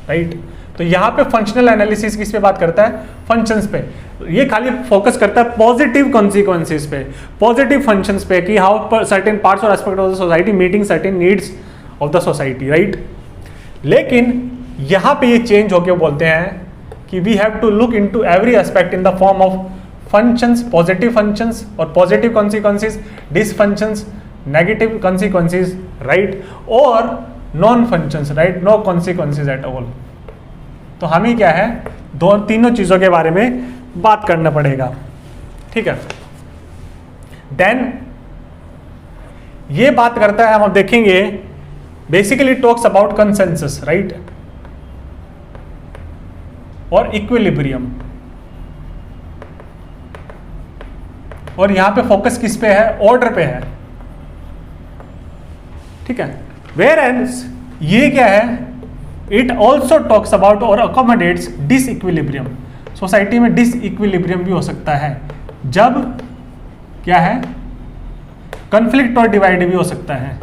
A: right. तो यहां पे फंक्शनल एनालिसिस किस पे बात करता है, फंक्शंस पे. ये खाली फोकस करता है पॉजिटिव कॉन्सिक्वेंसेस पे, पॉजिटिव फंक्शंस पे, कि हाउ सर्टेन पार्ट्स और aspect of the society meeting certain needs of the society, right. लेकिन यहां पे ये चेंज होके बोलते हैं कि we have to look into every aspect in the form of functions, positive functions और positive consequences, dysfunctions, negative consequences, right, और non functions, right, no consequences at all. तो हमें क्या है, तीनों चीजों के बारे में बात करना पड़ेगा. ठीक है, देन ये बात करता है, हम देखेंगे basically talks about consensus, right, और इक्विलिब्रियम. और यहां पे फोकस किस पे है, ऑर्डर पे है. ठीक है, वेयर एल्स ये क्या है, इट ऑल्सो टॉक्स अबाउट और अकोमोडेट्स डिसइक्विलिब्रियम. सोसाइटी में डिसइक्विलिब्रियम भी हो सकता है, जब क्या है, कॉन्फ्लिक्ट और डिवाइड भी हो सकता है,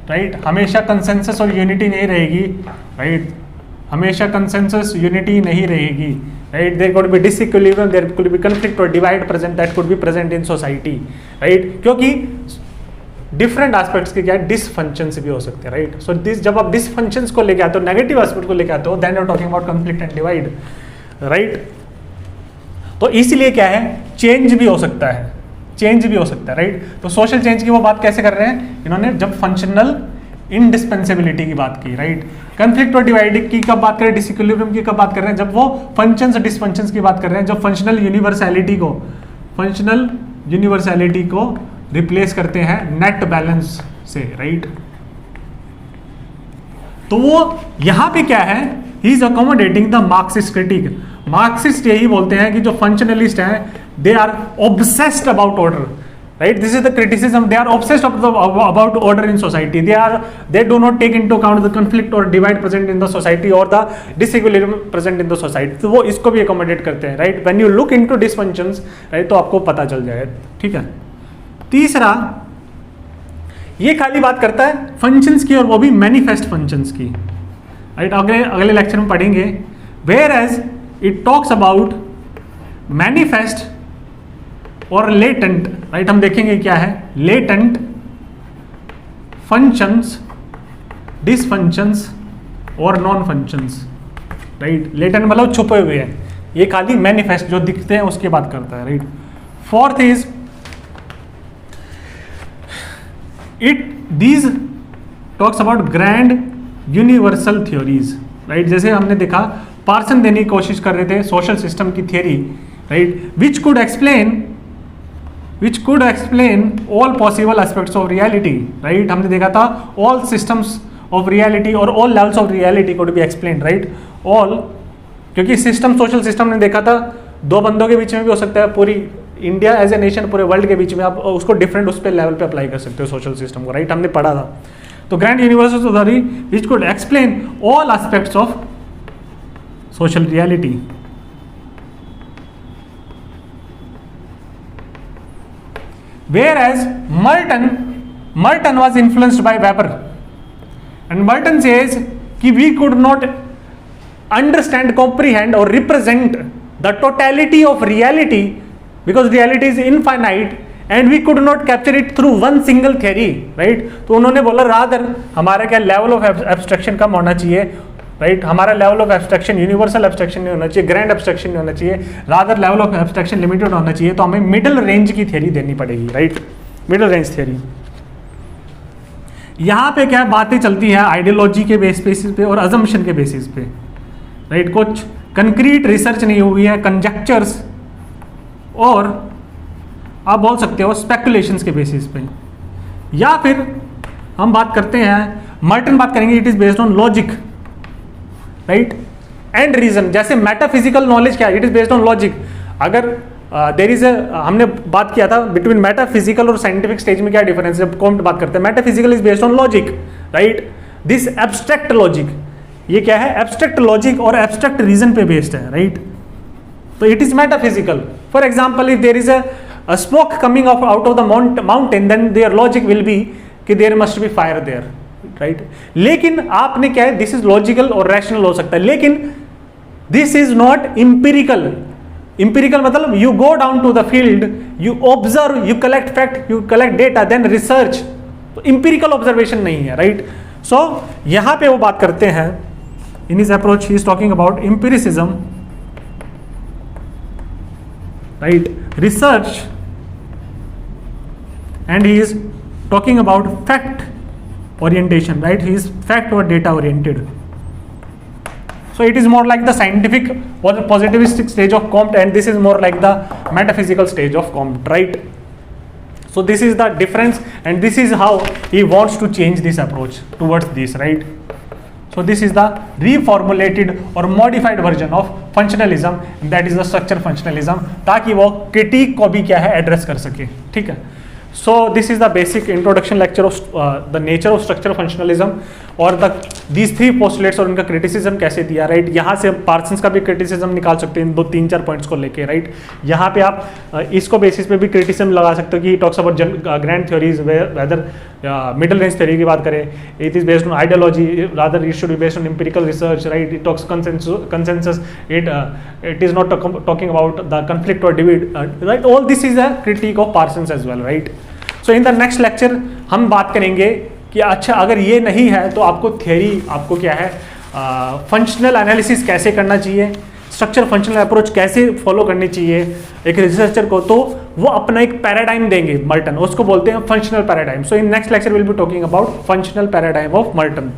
A: राइट. हमेशा कंसेंसस और यूनिटी नहीं रहेगी, राइट, हमेशा कंसेंसस यूनिटी नहीं रहेगी, right. There could be disequilibrium, there could be conflict और divide present, that could be present in society, right. क्योंकि डिफरेंट एस्पेक्ट्स के क्या डिसफंक्शंस भी हो सकते हैं, राइट. सो दिस, जब आप डिसफंक्शंस को लेके आते हो, नेगेटिव एस्पेक्ट को लेके आते हो, then you are talking about conflict and divide, right. तो इसीलिए क्या है, चेंज भी हो सकता है, राइट. तो सोशल चेंज की वो बात कैसे कर रहे हैं इन्होंने, जब फंक्शनल इंडिस्पेंसिबिलिटी की बात की, राइट. कॉन्फ्लिक्ट और डिवाइड की कब बात करें, डिसइक्विलिब्रियम की कब बात कर रहे हैं, जब वो फंक्शंस डिसफंक्शंस की बात कर रहे हैं, जब फंक्शनल यूनिवर्सैलिटी को रिप्लेस करते हैं नेट बैलेंस से, राइट. तो वो यहां पे क्या है, he is accommodating the Marxist critique. Marxist यही बोलते हैं कि जो फंक्शनलिस्ट हैं, they are obsessed about order, right. This is the criticism, they are obsessed about order in society. They do not take into account the conflict और divide present in the society और the disequilibrium present in the society. तो वो इसको भी accommodate करते हैं, right. When you look into dysfunctions, right, तो आपको पता चल जाए. ठीक है, तीसरा ये खाली बात करता है फंक्शंस की, और वो भी मैनिफेस्ट फंक्शंस की, राइट. अगले लेक्चर में पढ़ेंगे. Whereas it talks about manifest और लेटेंट, राइट. हम देखेंगे क्या है लेटेंट फंक्शंस, डिसफंक्शंस और नॉन फंक्शंस, राइट. लेटेंट मतलब छुपे हुए हैं, ये खाली मैनिफेस्ट जो दिखते हैं उसकी बात करता है, right. Fourth is these talks about grand universal theories, right. जैसे हमने देखा पार्सन देने की कोशिश कर रहे थे सोशल सिस्टम की theory, right, which could explain all possible aspects of reality, right. हमने देखा था all systems of reality और all levels of reality could be explained, right. all, क्योंकि सिस्टम, सोशल सिस्टम ने देखा था दो बंदों के बीच में भी हो सकता है, पूरी इंडिया एज ए नेशन पूरे वर्ल्ड के बीच में, आप उसको डिफरेंट उस पे लेवल पे अप्लाई कर सकते हो सोशल सिस्टम को, राइट, हमने पढ़ा था। तो grand universal authority which could explain all aspects of social reality. Whereas Merton was influenced by Weber, and Merton says कि we could not understand, comprehend or represent the totality of reality because reality is infinite and we could not capture it through one single theory, right? तो उन्होंने बोला rather हमारा क्या level of abstraction कम होना चाहिए, right, हमारा level of abstraction universal abstraction नहीं होना चाहिए, ग्रैंड एब्स्ट्रैक्शन नहीं होना चाहिए, rather level of abstraction limited होना चाहिए। तो हमें मिडिल रेंज की थ्योरी देनी पड़ेगी, राइट, मिडिल रेंज थ्योरी। यहाँ पे क्या बातें चलती हैं आइडियोलॉजी के बेसिस पे और अजम्पशन के बेसिस पे, राइट, कुछ कंक्रीट रिसर्च नहीं हुई है, कंजेक्चर्स और आप बोल सकते हो स्पेकुलेशंस के बेसिस पे। या फिर हम बात करते हैं, मर्टन बात करेंगे it is based on logic, right, and reason. जैसे मेटाफिजिकल नॉलेज क्या है, it is based on logic. अगर देर इज हमने बात किया था बिटवीन मेटाफिजिकल और साइंटिफिक स्टेज में क्या डिफरेंस है, कौन बात करते हैं, metaphysical is based on logic, right, this abstract logic, ये क्या है, एब्स्ट्रैक्ट लॉजिक और एब्स्ट्रैक्ट रीजन पे बेस्ड है, राइट, तो it is metaphysical. For example if there is a smoke coming out of the mountain then their logic will be कि there must be fire there, right, लेकिन आपने क्या है, this is logical और rational हो सकता है, लेकिन this is not empirical. Empirical मतलब you go down to the field, you observe, you collect fact, you collect data, then research, तो इंपिरिकल ऑब्जर्वेशन नहीं है, राइट। सो यहां पे वो बात करते हैं in his approach he is talking about empiricism, right, research, and he is talking about fact orientation, right, he is fact or data oriented. So it is more like the scientific or the positivistic stage of Comte, and this is more like the metaphysical stage of Comte, right. So this is the difference, and this is how he wants to change this approach towards this, right. So this is the reformulated or modified version of functionalism, and that is the structure functionalism, ताकि वो critique को भी क्या है address कर सके, ठीक है। So this is the basic introduction lecture of the nature of structural functionalism और these three postulates और उनका criticism कैसे दिया, राइट। यहाँ से पार्सन्स का भी criticism निकाल सकते हैं इन 2-3-4 पॉइंट्स को लेके, राइट। यहाँ पे आप इसको बेसिस पे भी criticism लगा सकते हो कि talks about grand theories, whether middle range theory की बात करें, it is based on ideology, rather it should be based on empirical research, right, it talks consensus, it is not talking about the conflict or debate, right, all this is a critique of Parsons as well, right. So in the next lecture हम बात करेंगे कि अच्छा अगर ये नहीं है तो आपको थ्योरी, आपको क्या है, फंक्शनल एनालिसिस कैसे करना चाहिए, स्ट्रक्चर फंक्शनल अप्रोच कैसे फॉलो करनी चाहिए एक रिसर्चर को, तो वो अपना एक पैराडाइम देंगे मर्टन, उसको बोलते हैं functional paradigm. So in next lecture will be talking about functional paradigm of Merton.